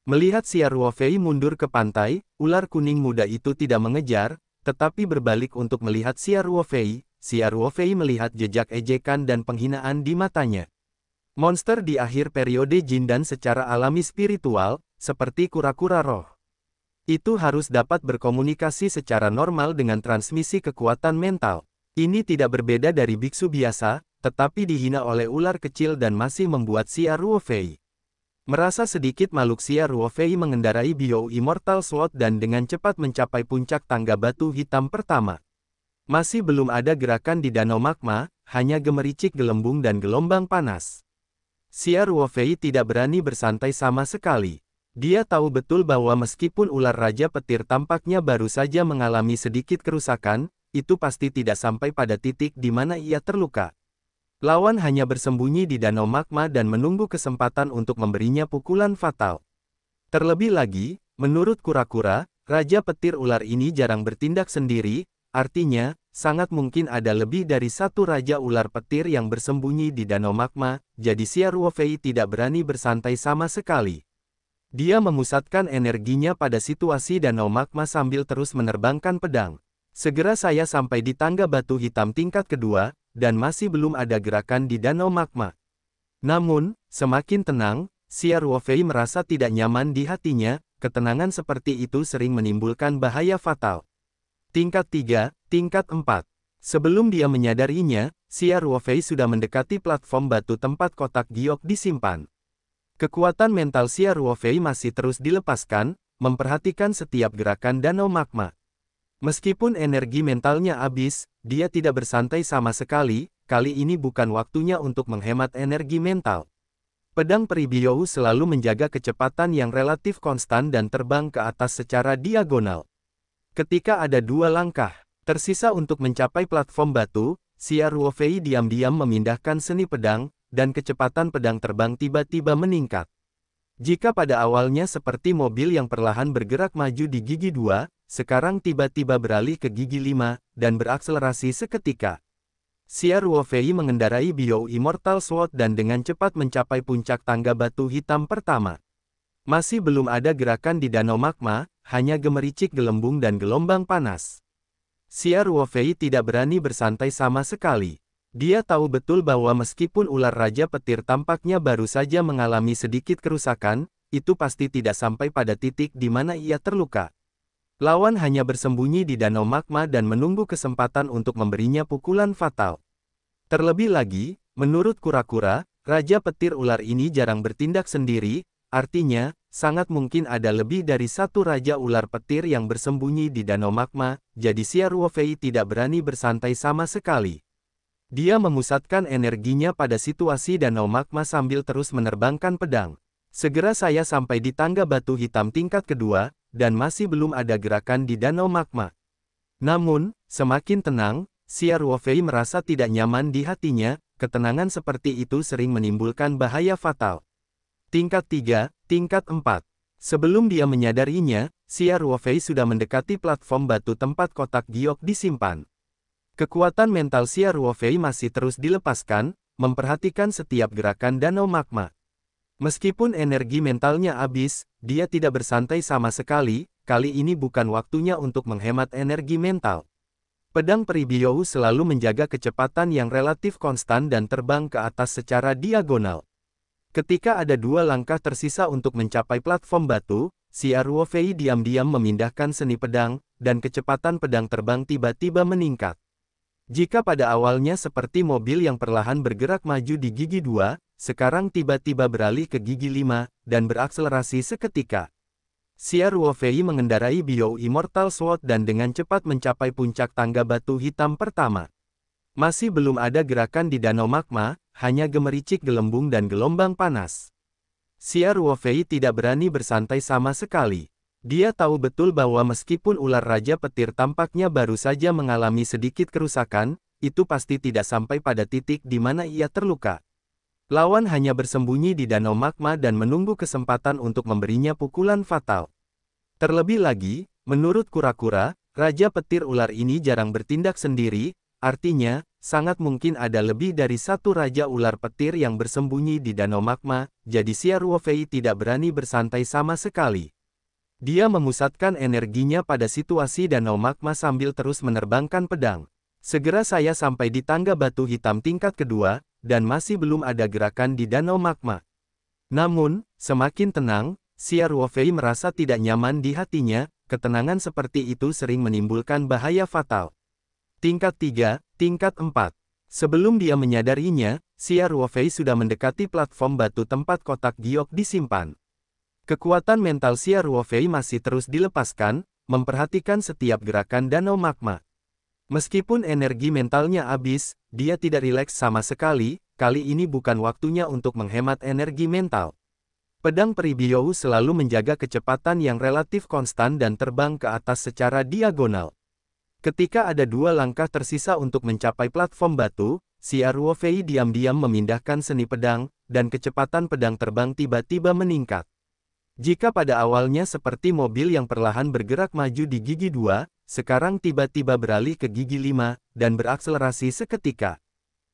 Melihat Xia Ruofei mundur ke pantai, ular kuning muda itu tidak mengejar, tetapi berbalik untuk melihat Xia Ruofei. Xia Ruofei melihat jejak ejekan dan penghinaan di matanya. Monster di akhir periode Jin dan secara alami spiritual, seperti kura-kura roh. Itu harus dapat berkomunikasi secara normal dengan transmisi kekuatan mental. Ini tidak berbeda dari biksu biasa, tetapi dihina oleh ular kecil dan masih membuat Xia Ruofei merasa sedikit malu. Xia Ruofei mengendarai Biyou Immortal Sword dan dengan cepat mencapai puncak tangga batu hitam pertama. Masih belum ada gerakan di danau magma, hanya gemericik gelembung dan gelombang panas. Xia Ruofei tidak berani bersantai sama sekali. Dia tahu betul bahwa meskipun ular Raja Petir tampaknya baru saja mengalami sedikit kerusakan, itu pasti tidak sampai pada titik di mana ia terluka. Lawan hanya bersembunyi di danau magma dan menunggu kesempatan untuk memberinya pukulan fatal. Terlebih lagi, menurut kura-kura, Raja Petir ular ini jarang bertindak sendiri, artinya, sangat mungkin ada lebih dari satu Raja Ular Petir yang bersembunyi di danau magma, jadi Xia Ruofei tidak berani bersantai sama sekali. Dia memusatkan energinya pada situasi danau magma sambil terus menerbangkan pedang. Segera saya sampai di tangga batu hitam tingkat kedua, dan masih belum ada gerakan di danau magma. Namun, semakin tenang, Xia Ruofei merasa tidak nyaman di hatinya, ketenangan seperti itu sering menimbulkan bahaya fatal. Tingkat 3, tingkat 4. Sebelum dia menyadarinya, Xia Ruofei sudah mendekati platform batu tempat kotak giok disimpan. Kekuatan mental Xia Ruofei masih terus dilepaskan, memperhatikan setiap gerakan danau magma. Meskipun energi mentalnya habis, dia tidak bersantai sama sekali, kali ini bukan waktunya untuk menghemat energi mental. Pedang peri Biyou selalu menjaga kecepatan yang relatif konstan dan terbang ke atas secara diagonal. Ketika ada dua langkah tersisa untuk mencapai platform batu, Xia Ruofei diam-diam memindahkan seni pedang, dan kecepatan pedang terbang tiba-tiba meningkat. Jika pada awalnya seperti mobil yang perlahan bergerak maju di gigi 2, sekarang tiba-tiba beralih ke gigi 5, dan berakselerasi seketika. Xia Ruofei mengendarai Biyou Immortal Sword dan dengan cepat mencapai puncak tangga batu hitam pertama. Masih belum ada gerakan di danau magma, hanya gemericik gelembung dan gelombang panas. Xia Ruofei tidak berani bersantai sama sekali. Dia tahu betul bahwa meskipun ular Raja Petir tampaknya baru saja mengalami sedikit kerusakan, itu pasti tidak sampai pada titik di mana ia terluka. Lawan hanya bersembunyi di danau magma dan menunggu kesempatan untuk memberinya pukulan fatal. Terlebih lagi, menurut kura-kura, Raja Petir ular ini jarang bertindak sendiri, artinya, sangat mungkin ada lebih dari satu Raja Ular Petir yang bersembunyi di danau magma, jadi Xia Ruofei tidak berani bersantai sama sekali. Dia memusatkan energinya pada situasi danau magma sambil terus menerbangkan pedang. Segera saya sampai di tangga batu hitam tingkat kedua, dan masih belum ada gerakan di danau magma. Namun, semakin tenang, Xia Ruofei merasa tidak nyaman di hatinya, ketenangan seperti itu sering menimbulkan bahaya fatal. Tingkat 3, tingkat 4. Sebelum dia menyadarinya, Xia Ruofei sudah mendekati platform batu tempat kotak giok disimpan. Kekuatan mental Xia Ruofei masih terus dilepaskan, memperhatikan setiap gerakan danau magma. Meskipun energi mentalnya habis, dia tidak bersantai sama sekali, kali ini bukan waktunya untuk menghemat energi mental. Pedang peri Biyou selalu menjaga kecepatan yang relatif konstan dan terbang ke atas secara diagonal. Ketika ada dua langkah tersisa untuk mencapai platform batu, Xia Ruofei diam-diam memindahkan seni pedang, dan kecepatan pedang terbang tiba-tiba meningkat. Jika pada awalnya seperti mobil yang perlahan bergerak maju di gigi 2, sekarang tiba-tiba beralih ke gigi 5, dan berakselerasi seketika. Xia Ruofei mengendarai Biyou Immortal Sword dan dengan cepat mencapai puncak tangga batu hitam pertama. Masih belum ada gerakan di danau magma, hanya gemericik gelembung dan gelombang panas. Xia Ruofei tidak berani bersantai sama sekali. Dia tahu betul bahwa meskipun ular Raja Petir tampaknya baru saja mengalami sedikit kerusakan, itu pasti tidak sampai pada titik di mana ia terluka. Lawan hanya bersembunyi di danau magma dan menunggu kesempatan untuk memberinya pukulan fatal. Terlebih lagi, menurut kura-kura, Raja Petir Ular ini jarang bertindak sendiri, artinya, sangat mungkin ada lebih dari satu Raja Ular Petir yang bersembunyi di Danau Magma, jadi Xia Ruofei tidak berani bersantai sama sekali. Dia memusatkan energinya pada situasi Danau Magma sambil terus menerbangkan pedang. Segera saya sampai di tangga batu hitam tingkat kedua, dan masih belum ada gerakan di Danau Magma. Namun, semakin tenang, Xia Ruofei merasa tidak nyaman di hatinya, ketenangan seperti itu sering menimbulkan bahaya fatal. Tingkat 3, tingkat 4. Sebelum dia menyadarinya, Xia Ruofei sudah mendekati platform batu tempat kotak giok disimpan. Kekuatan mental Xia Ruofei masih terus dilepaskan, memperhatikan setiap gerakan Danau Magma. Meskipun energi mentalnya habis, dia tidak rileks sama sekali, kali ini bukan waktunya untuk menghemat energi mental. Pedang peri Biou selalu menjaga kecepatan yang relatif konstan dan terbang ke atas secara diagonal. Ketika ada dua langkah tersisa untuk mencapai platform batu, Xia Ruofei diam-diam memindahkan seni pedang, dan kecepatan pedang terbang tiba-tiba meningkat. Jika pada awalnya seperti mobil yang perlahan bergerak maju di gigi 2, sekarang tiba-tiba beralih ke gigi 5, dan berakselerasi seketika.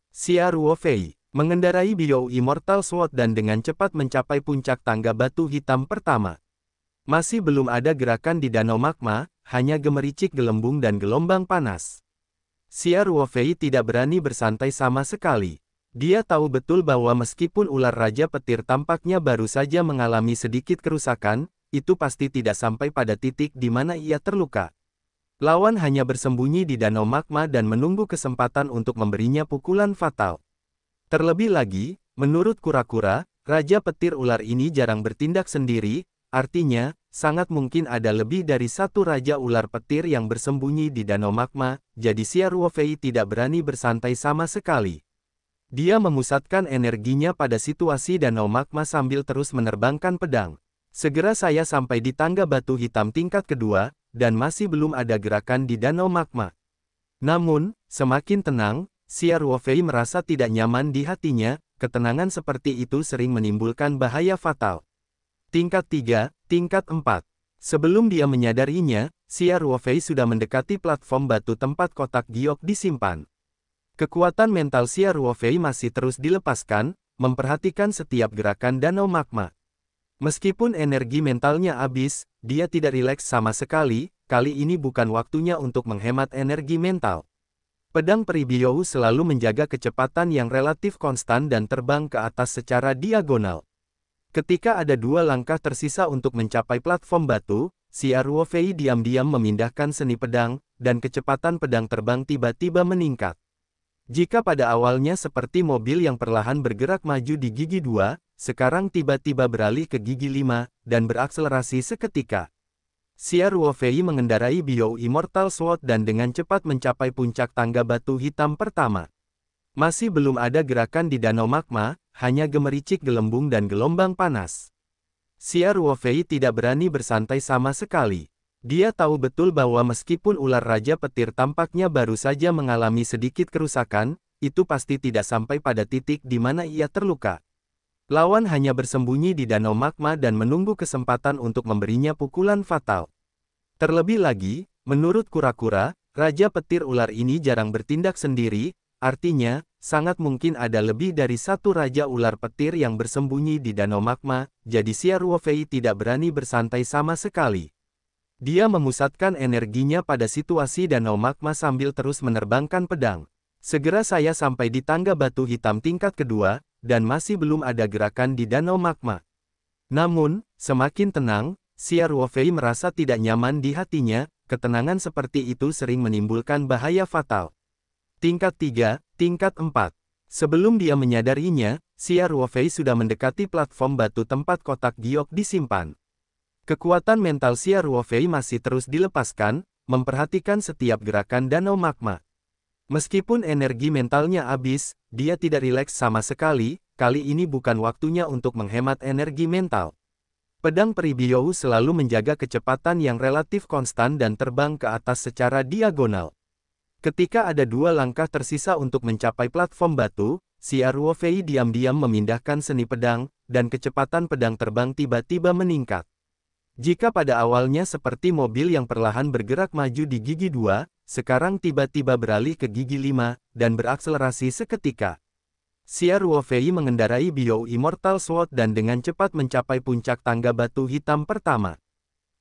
Xia Ruofei mengendarai Biou Immortal Sword dan dengan cepat mencapai puncak tangga batu hitam pertama. Masih belum ada gerakan di Danau Magma, hanya gemericik gelembung dan gelombang panas. Xia Ruofei tidak berani bersantai sama sekali. Dia tahu betul bahwa meskipun ular Raja Petir tampaknya baru saja mengalami sedikit kerusakan, itu pasti tidak sampai pada titik di mana ia terluka. Lawan hanya bersembunyi di Danau Magma dan menunggu kesempatan untuk memberinya pukulan fatal. Terlebih lagi, menurut kura-kura, Raja Petir Ular ini jarang bertindak sendiri, artinya, sangat mungkin ada lebih dari satu Raja Ular Petir yang bersembunyi di Danau Magma, jadi Xia Ruofei tidak berani bersantai sama sekali. Dia memusatkan energinya pada situasi Danau Magma sambil terus menerbangkan pedang. Segera saya sampai di tangga batu hitam tingkat kedua, dan masih belum ada gerakan di Danau Magma. Namun, semakin tenang, Xia Ruofei merasa tidak nyaman di hatinya, ketenangan seperti itu sering menimbulkan bahaya fatal. Tingkat 3, tingkat 4. Sebelum dia menyadarinya, Xia Ruofei sudah mendekati platform batu tempat kotak giok disimpan. Kekuatan mental Xia Ruofei masih terus dilepaskan, memperhatikan setiap gerakan Danau Magma. Meskipun energi mentalnya habis, dia tidak rileks sama sekali, kali ini bukan waktunya untuk menghemat energi mental. Pedang peri Biou selalu menjaga kecepatan yang relatif konstan dan terbang ke atas secara diagonal. Ketika ada dua langkah tersisa untuk mencapai platform batu, Xia Ruofei diam-diam memindahkan seni pedang, dan kecepatan pedang terbang tiba-tiba meningkat. Jika pada awalnya seperti mobil yang perlahan bergerak maju di gigi 2, sekarang tiba-tiba beralih ke gigi 5, dan berakselerasi seketika. Xia Ruofei mengendarai Biou Immortal Sword dan dengan cepat mencapai puncak tangga batu hitam pertama. Masih belum ada gerakan di Danau Magma, hanya gemericik gelembung dan gelombang panas. Xia Ruofei tidak berani bersantai sama sekali. Dia tahu betul bahwa meskipun ular Raja Petir tampaknya baru saja mengalami sedikit kerusakan, itu pasti tidak sampai pada titik di mana ia terluka. Lawan hanya bersembunyi di Danau Magma dan menunggu kesempatan untuk memberinya pukulan fatal. Terlebih lagi, menurut kura-kura, Raja Petir Ular ini jarang bertindak sendiri, artinya, sangat mungkin ada lebih dari satu Raja Ular Petir yang bersembunyi di Danau Magma, jadi Xia Ruofei tidak berani bersantai sama sekali. Dia memusatkan energinya pada situasi Danau Magma sambil terus menerbangkan pedang. Segera saya sampai di tangga batu hitam tingkat kedua, dan masih belum ada gerakan di Danau Magma. Namun, semakin tenang, Xia Ruofei merasa tidak nyaman di hatinya, ketenangan seperti itu sering menimbulkan bahaya fatal. Tingkat 3, tingkat 4. Sebelum dia menyadarinya, Xia Ruofei sudah mendekati platform batu tempat kotak giok disimpan. Kekuatan mental Xia Ruofei masih terus dilepaskan, memperhatikan setiap gerakan Danau Magma. Meskipun energi mentalnya habis, dia tidak rileks sama sekali, kali ini bukan waktunya untuk menghemat energi mental. Pedang peri Biou selalu menjaga kecepatan yang relatif konstan dan terbang ke atas secara diagonal. Ketika ada dua langkah tersisa untuk mencapai platform batu, Xia Ruofei diam-diam memindahkan seni pedang, dan kecepatan pedang terbang tiba-tiba meningkat. Jika pada awalnya seperti mobil yang perlahan bergerak maju di gigi 2, sekarang tiba-tiba beralih ke gigi 5, dan berakselerasi seketika. Xia Ruofei mengendarai Bio Immortal Sword dan dengan cepat mencapai puncak tangga batu hitam pertama.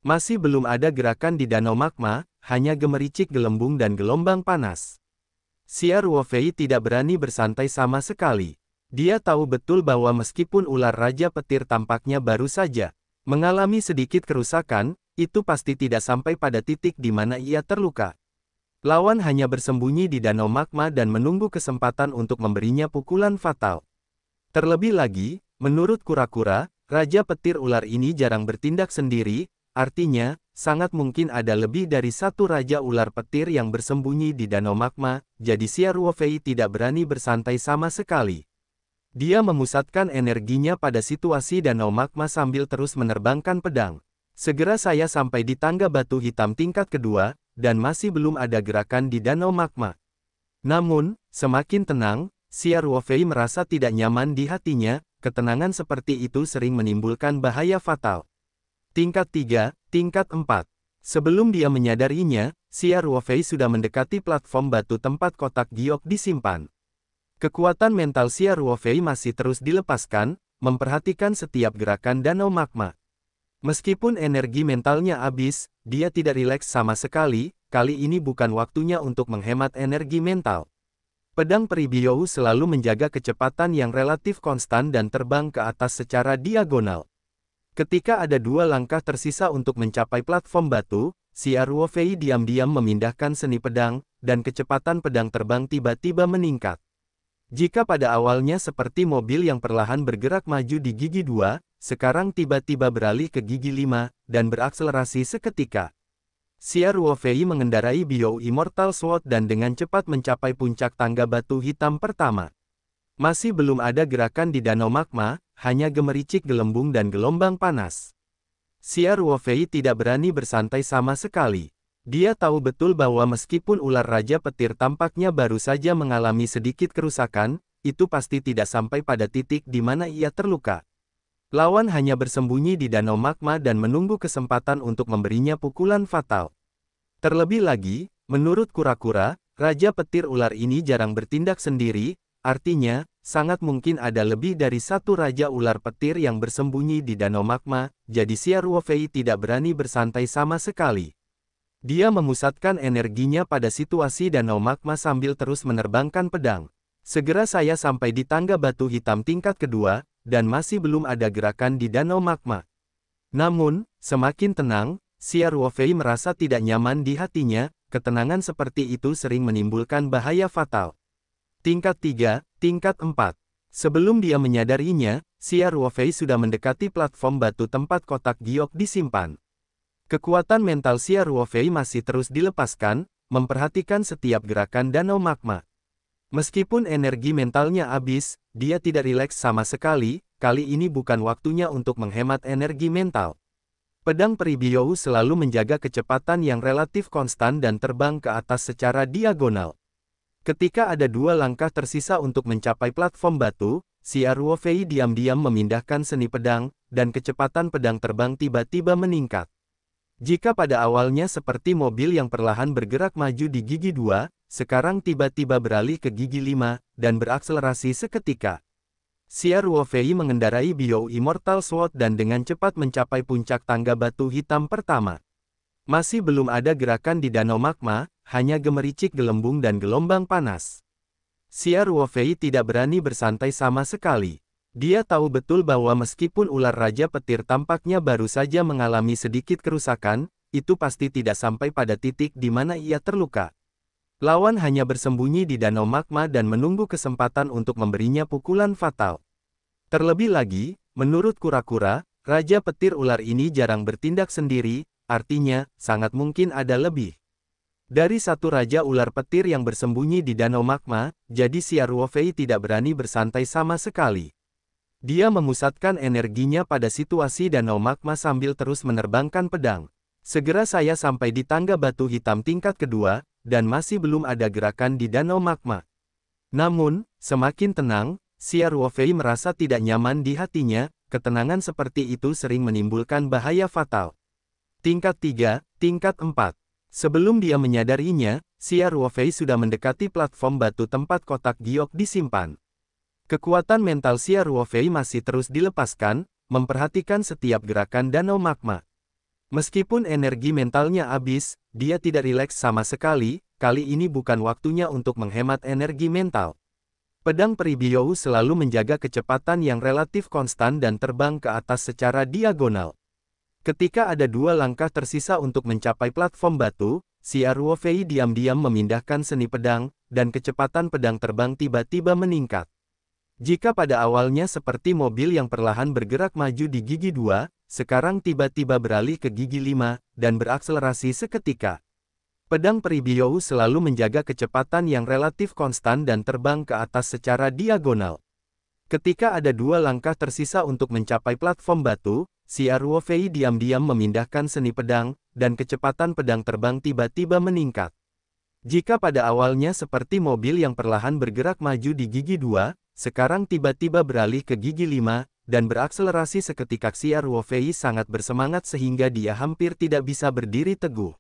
Masih belum ada gerakan di danau magma, hanya gemericik gelembung dan gelombang panas. Xia Ruofei tidak berani bersantai sama sekali. Dia tahu betul bahwa meskipun ular Raja Petir tampaknya baru saja mengalami sedikit kerusakan, itu pasti tidak sampai pada titik di mana ia terluka. Lawan hanya bersembunyi di danau magma dan menunggu kesempatan untuk memberinya pukulan fatal. Terlebih lagi, menurut kura-kura, Raja Petir ular ini jarang bertindak sendiri, artinya, sangat mungkin ada lebih dari satu Raja Ular Petir yang bersembunyi di danau magma, jadi Xia Ruofei tidak berani bersantai sama sekali. Dia memusatkan energinya pada situasi danau magma sambil terus menerbangkan pedang. Segera saya sampai di tangga batu hitam tingkat kedua, dan masih belum ada gerakan di danau magma. Namun, semakin tenang, Xia Ruofei merasa tidak nyaman di hatinya, ketenangan seperti itu sering menimbulkan bahaya fatal. Tingkat 3, tingkat 4. Sebelum dia menyadarinya, Xia Ruofei sudah mendekati platform batu tempat kotak giok disimpan. Kekuatan mental Xia Ruofei masih terus dilepaskan, memperhatikan setiap gerakan danau magma. Meskipun energi mentalnya habis, dia tidak rileks sama sekali, kali ini bukan waktunya untuk menghemat energi mental. Pedang peri Biou selalu menjaga kecepatan yang relatif konstan dan terbang ke atas secara diagonal. Ketika ada 2 langkah tersisa untuk mencapai platform batu, Xia Ruofei diam-diam memindahkan seni pedang, dan kecepatan pedang terbang tiba-tiba meningkat. Jika pada awalnya seperti mobil yang perlahan bergerak maju di gigi 2, sekarang tiba-tiba beralih ke gigi 5, dan berakselerasi seketika. Xia Ruofei mengendarai Bio Immortal Sword dan dengan cepat mencapai puncak tangga batu hitam pertama. Masih belum ada gerakan di danau magma, hanya gemericik gelembung dan gelombang panas. Xia Ruofei tidak berani bersantai sama sekali. Dia tahu betul bahwa meskipun ular Raja Petir tampaknya baru saja mengalami sedikit kerusakan, itu pasti tidak sampai pada titik di mana ia terluka. Lawan hanya bersembunyi di danau magma dan menunggu kesempatan untuk memberinya pukulan fatal. Terlebih lagi, menurut kura-kura, Raja Petir ular ini jarang bertindak sendiri, artinya, sangat mungkin ada lebih dari satu Raja Ular Petir yang bersembunyi di danau magma, jadi Xia Ruofei tidak berani bersantai sama sekali. Dia memusatkan energinya pada situasi danau magma sambil terus menerbangkan pedang. Segera saya sampai di tangga batu hitam tingkat kedua, dan masih belum ada gerakan di danau magma. Namun, semakin tenang, Xia Ruofei merasa tidak nyaman di hatinya, ketenangan seperti itu sering menimbulkan bahaya fatal. Tingkat 3, tingkat 4. Sebelum dia menyadarinya, Xia Ruofei sudah mendekati platform batu tempat kotak giok disimpan. Kekuatan mental Xia Ruofei masih terus dilepaskan, memperhatikan setiap gerakan danau magma. Meskipun energi mentalnya habis, dia tidak rileks sama sekali, kali ini bukan waktunya untuk menghemat energi mental. Pedang peri Biou selalu menjaga kecepatan yang relatif konstan dan terbang ke atas secara diagonal. Ketika ada 2 langkah tersisa untuk mencapai platform batu, Xia Ruofei diam-diam memindahkan seni pedang, dan kecepatan pedang terbang tiba-tiba meningkat. Jika pada awalnya seperti mobil yang perlahan bergerak maju di gigi 2, sekarang tiba-tiba beralih ke gigi 5, dan berakselerasi seketika. Xia Ruofei mengendarai Bio Immortal Sword dan dengan cepat mencapai puncak tangga batu hitam pertama. Masih belum ada gerakan di danau magma, hanya gemericik gelembung dan gelombang panas. Xia Ruofei tidak berani bersantai sama sekali. Dia tahu betul bahwa meskipun ular Raja Petir tampaknya baru saja mengalami sedikit kerusakan, itu pasti tidak sampai pada titik di mana ia terluka. Lawan hanya bersembunyi di danau magma dan menunggu kesempatan untuk memberinya pukulan fatal. Terlebih lagi, menurut kura-kura, Raja Petir ular ini jarang bertindak sendiri, artinya, sangat mungkin ada lebih dari satu Raja Ular Petir yang bersembunyi di danau magma, jadi Xia Ruofei tidak berani bersantai sama sekali. Dia memusatkan energinya pada situasi danau magma sambil terus menerbangkan pedang. Segera saya sampai di tangga batu hitam tingkat kedua, dan masih belum ada gerakan di danau magma. Namun, semakin tenang, Xia Ruofei merasa tidak nyaman di hatinya, ketenangan seperti itu sering menimbulkan bahaya fatal. Tingkat 3, tingkat 4. Sebelum dia menyadarinya, Xia Ruofei sudah mendekati platform batu tempat kotak giok disimpan. Kekuatan mental Xia Ruofei masih terus dilepaskan, memperhatikan setiap gerakan danau magma. Meskipun energi mentalnya habis, dia tidak rileks sama sekali, kali ini bukan waktunya untuk menghemat energi mental. Pedang peri Biou selalu menjaga kecepatan yang relatif konstan dan terbang ke atas secara diagonal. Ketika ada 2 langkah tersisa untuk mencapai platform batu, Xia Ruofei diam-diam memindahkan seni pedang, dan kecepatan pedang terbang tiba-tiba meningkat. Jika pada awalnya seperti mobil yang perlahan bergerak maju di gigi 2, sekarang tiba-tiba beralih ke gigi 5, dan berakselerasi seketika. Pedang peri Biou selalu menjaga kecepatan yang relatif konstan dan terbang ke atas secara diagonal. Ketika ada 2 langkah tersisa untuk mencapai platform batu, Xia Ruofei diam-diam memindahkan seni pedang, dan kecepatan pedang terbang tiba-tiba meningkat. Jika pada awalnya seperti mobil yang perlahan bergerak maju di gigi 2, sekarang tiba-tiba beralih ke gigi 5, dan berakselerasi seketika. Xia Ruofei sangat bersemangat sehingga dia hampir tidak bisa berdiri teguh.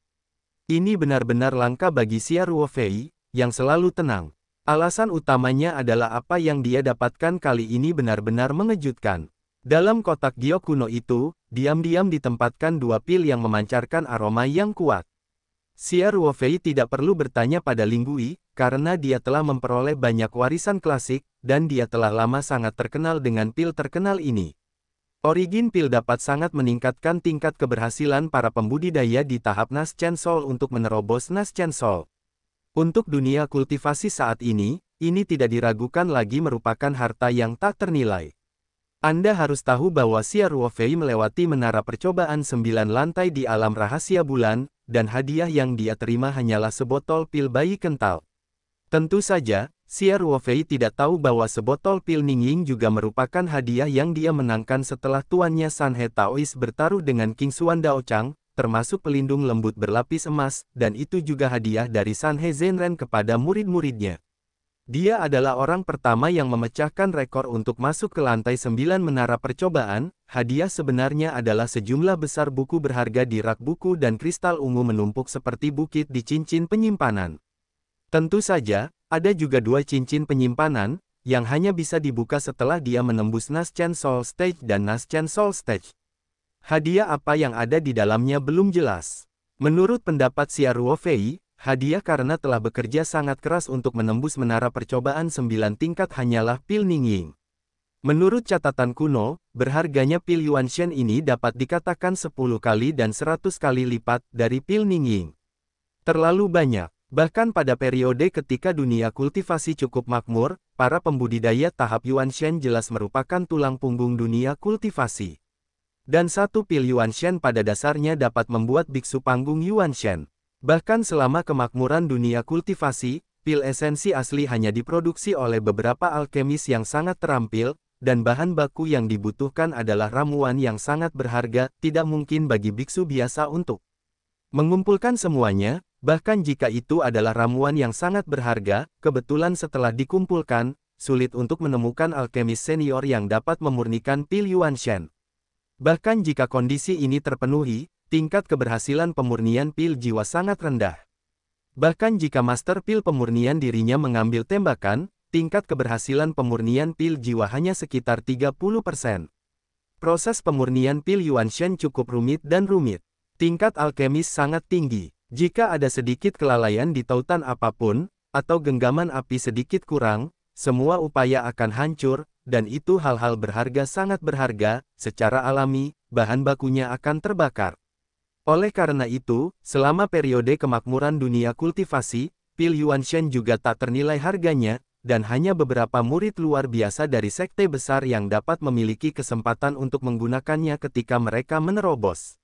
Ini benar-benar langka bagi Xia Ruofei, yang selalu tenang. Alasan utamanya adalah apa yang dia dapatkan kali ini benar-benar mengejutkan. Dalam kotak giok kuno itu, diam-diam ditempatkan 2 pil yang memancarkan aroma yang kuat. Xia Ruofei tidak perlu bertanya pada Linggui, karena dia telah memperoleh banyak warisan klasik, dan dia telah lama sangat terkenal dengan pil terkenal ini. Origin pil dapat sangat meningkatkan tingkat keberhasilan para pembudidaya di tahap Naschen Soul untuk menerobos Naschen Soul. Untuk dunia kultivasi saat ini tidak diragukan lagi merupakan harta yang tak ternilai. Anda harus tahu bahwa Xia Ruofei melewati menara percobaan 9 lantai di alam rahasia bulan, dan hadiah yang dia terima hanyalah sebotol pil bayi kental. Tentu saja, Xia Ruofei tidak tahu bahwa sebotol pil Ningying juga merupakan hadiah yang dia menangkan setelah tuannya Sanhe Taois bertaruh dengan King Xuan Daochang, termasuk pelindung lembut berlapis emas, dan itu juga hadiah dari Sanhe Zhenren kepada murid-muridnya. Dia adalah orang pertama yang memecahkan rekor untuk masuk ke lantai 9 menara percobaan. Hadiah sebenarnya adalah sejumlah besar buku berharga di rak buku dan kristal ungu menumpuk seperti bukit di cincin penyimpanan. Tentu saja, ada juga 2 cincin penyimpanan, yang hanya bisa dibuka setelah dia menembus Naschen Soul Stage dan Naschen Soul Stage. Hadiah apa yang ada di dalamnya belum jelas. Menurut pendapat Xia Ruofei, hadiah karena telah bekerja sangat keras untuk menembus menara percobaan 9 tingkat hanyalah pil Ningying. Menurut catatan kuno, berharganya pil Yuanshen ini dapat dikatakan 10 kali dan 100 kali lipat dari pil Ningying. Terlalu banyak. Bahkan pada periode ketika dunia kultivasi cukup makmur, para pembudidaya tahap Yuanshen jelas merupakan tulang punggung dunia kultivasi. Dan 1 pil Yuanshen pada dasarnya dapat membuat biksu panggung Yuanshen. Bahkan selama kemakmuran dunia kultivasi, pil esensi asli hanya diproduksi oleh beberapa alkemis yang sangat terampil, dan bahan baku yang dibutuhkan adalah ramuan yang sangat berharga, tidak mungkin bagi biksu biasa untuk mengumpulkan semuanya, bahkan jika itu adalah ramuan yang sangat berharga, kebetulan setelah dikumpulkan, sulit untuk menemukan alkemis senior yang dapat memurnikan pil Yuanshen. Bahkan jika kondisi ini terpenuhi, tingkat keberhasilan pemurnian pil jiwa sangat rendah. Bahkan jika master pil pemurnian dirinya mengambil tembakan, tingkat keberhasilan pemurnian pil jiwa hanya sekitar 30%. Proses pemurnian pil Yuanshen cukup rumit dan rumit. Tingkat alkemis sangat tinggi. Jika ada sedikit kelalaian di tautan apapun, atau genggaman api sedikit kurang, semua upaya akan hancur, dan itu hal-hal berharga sangat berharga, secara alami, bahan bakunya akan terbakar. Oleh karena itu, selama periode kemakmuran dunia kultivasi, pil Yuanshen juga tak ternilai harganya, dan hanya beberapa murid luar biasa dari sekte besar yang dapat memiliki kesempatan untuk menggunakannya ketika mereka menerobos.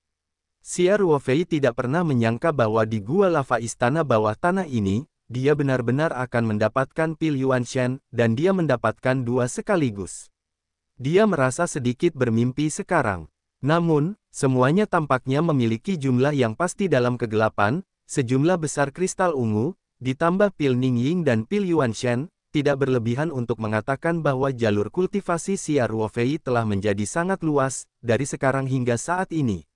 Xia Ruofei tidak pernah menyangka bahwa di gua lava istana bawah tanah ini, dia benar-benar akan mendapatkan pil Yuanshen, dan dia mendapatkan 2 sekaligus. Dia merasa sedikit bermimpi sekarang. Namun, semuanya tampaknya memiliki jumlah yang pasti dalam kegelapan, sejumlah besar kristal ungu, ditambah pil Ningying dan pil Yuanshen, tidak berlebihan untuk mengatakan bahwa jalur kultivasi Xia Ruofei telah menjadi sangat luas, dari sekarang hingga saat ini.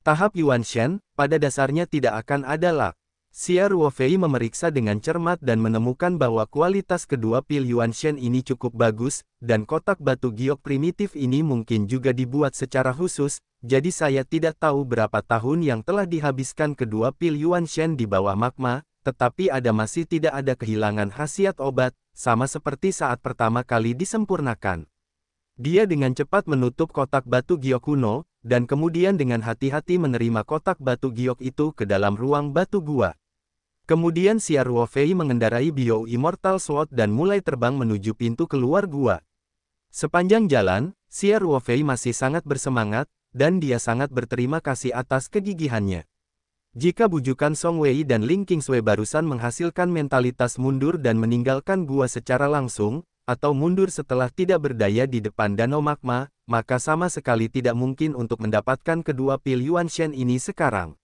Tahap Yuan Shen, pada dasarnya tidak akan ada luck. Xia Ruofei memeriksa dengan cermat dan menemukan bahwa kualitas kedua pil Yuan Shen ini cukup bagus, dan kotak batu giok primitif ini mungkin juga dibuat secara khusus, jadi saya tidak tahu berapa tahun yang telah dihabiskan kedua pil Yuan Shen di bawah magma, tetapi masih tidak ada kehilangan khasiat obat, sama seperti saat pertama kali disempurnakan. Dia dengan cepat menutup kotak batu giok kuno, dan kemudian dengan hati-hati menerima kotak batu giok itu ke dalam ruang batu gua. Kemudian Xia Ruofei mengendarai Bio Immortal Sword dan mulai terbang menuju pintu keluar gua. Sepanjang jalan, Xia Ruofei masih sangat bersemangat, dan dia sangat berterima kasih atas kegigihannya. Jika bujukan Song Wei dan Ling Qingsui barusan menghasilkan mentalitas mundur dan meninggalkan gua secara langsung, atau mundur setelah tidak berdaya di depan danau magma, maka sama sekali tidak mungkin untuk mendapatkan kedua pil Yuan Shen ini sekarang.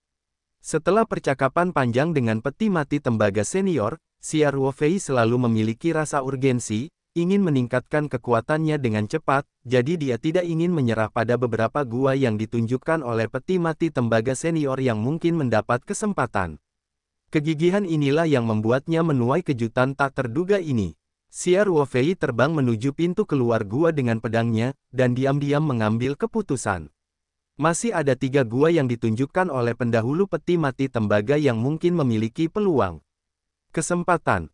Setelah percakapan panjang dengan peti mati tembaga senior, Xia Ruofei selalu memiliki rasa urgensi, ingin meningkatkan kekuatannya dengan cepat, jadi dia tidak ingin menyerah pada beberapa gua yang ditunjukkan oleh peti mati tembaga senior yang mungkin mendapat kesempatan. Kegigihan inilah yang membuatnya menuai kejutan tak terduga ini. Xia Ruofei terbang menuju pintu keluar gua dengan pedangnya, dan diam-diam mengambil keputusan. Masih ada 3 gua yang ditunjukkan oleh pendahulu peti mati tembaga yang mungkin memiliki peluang. Kesempatan.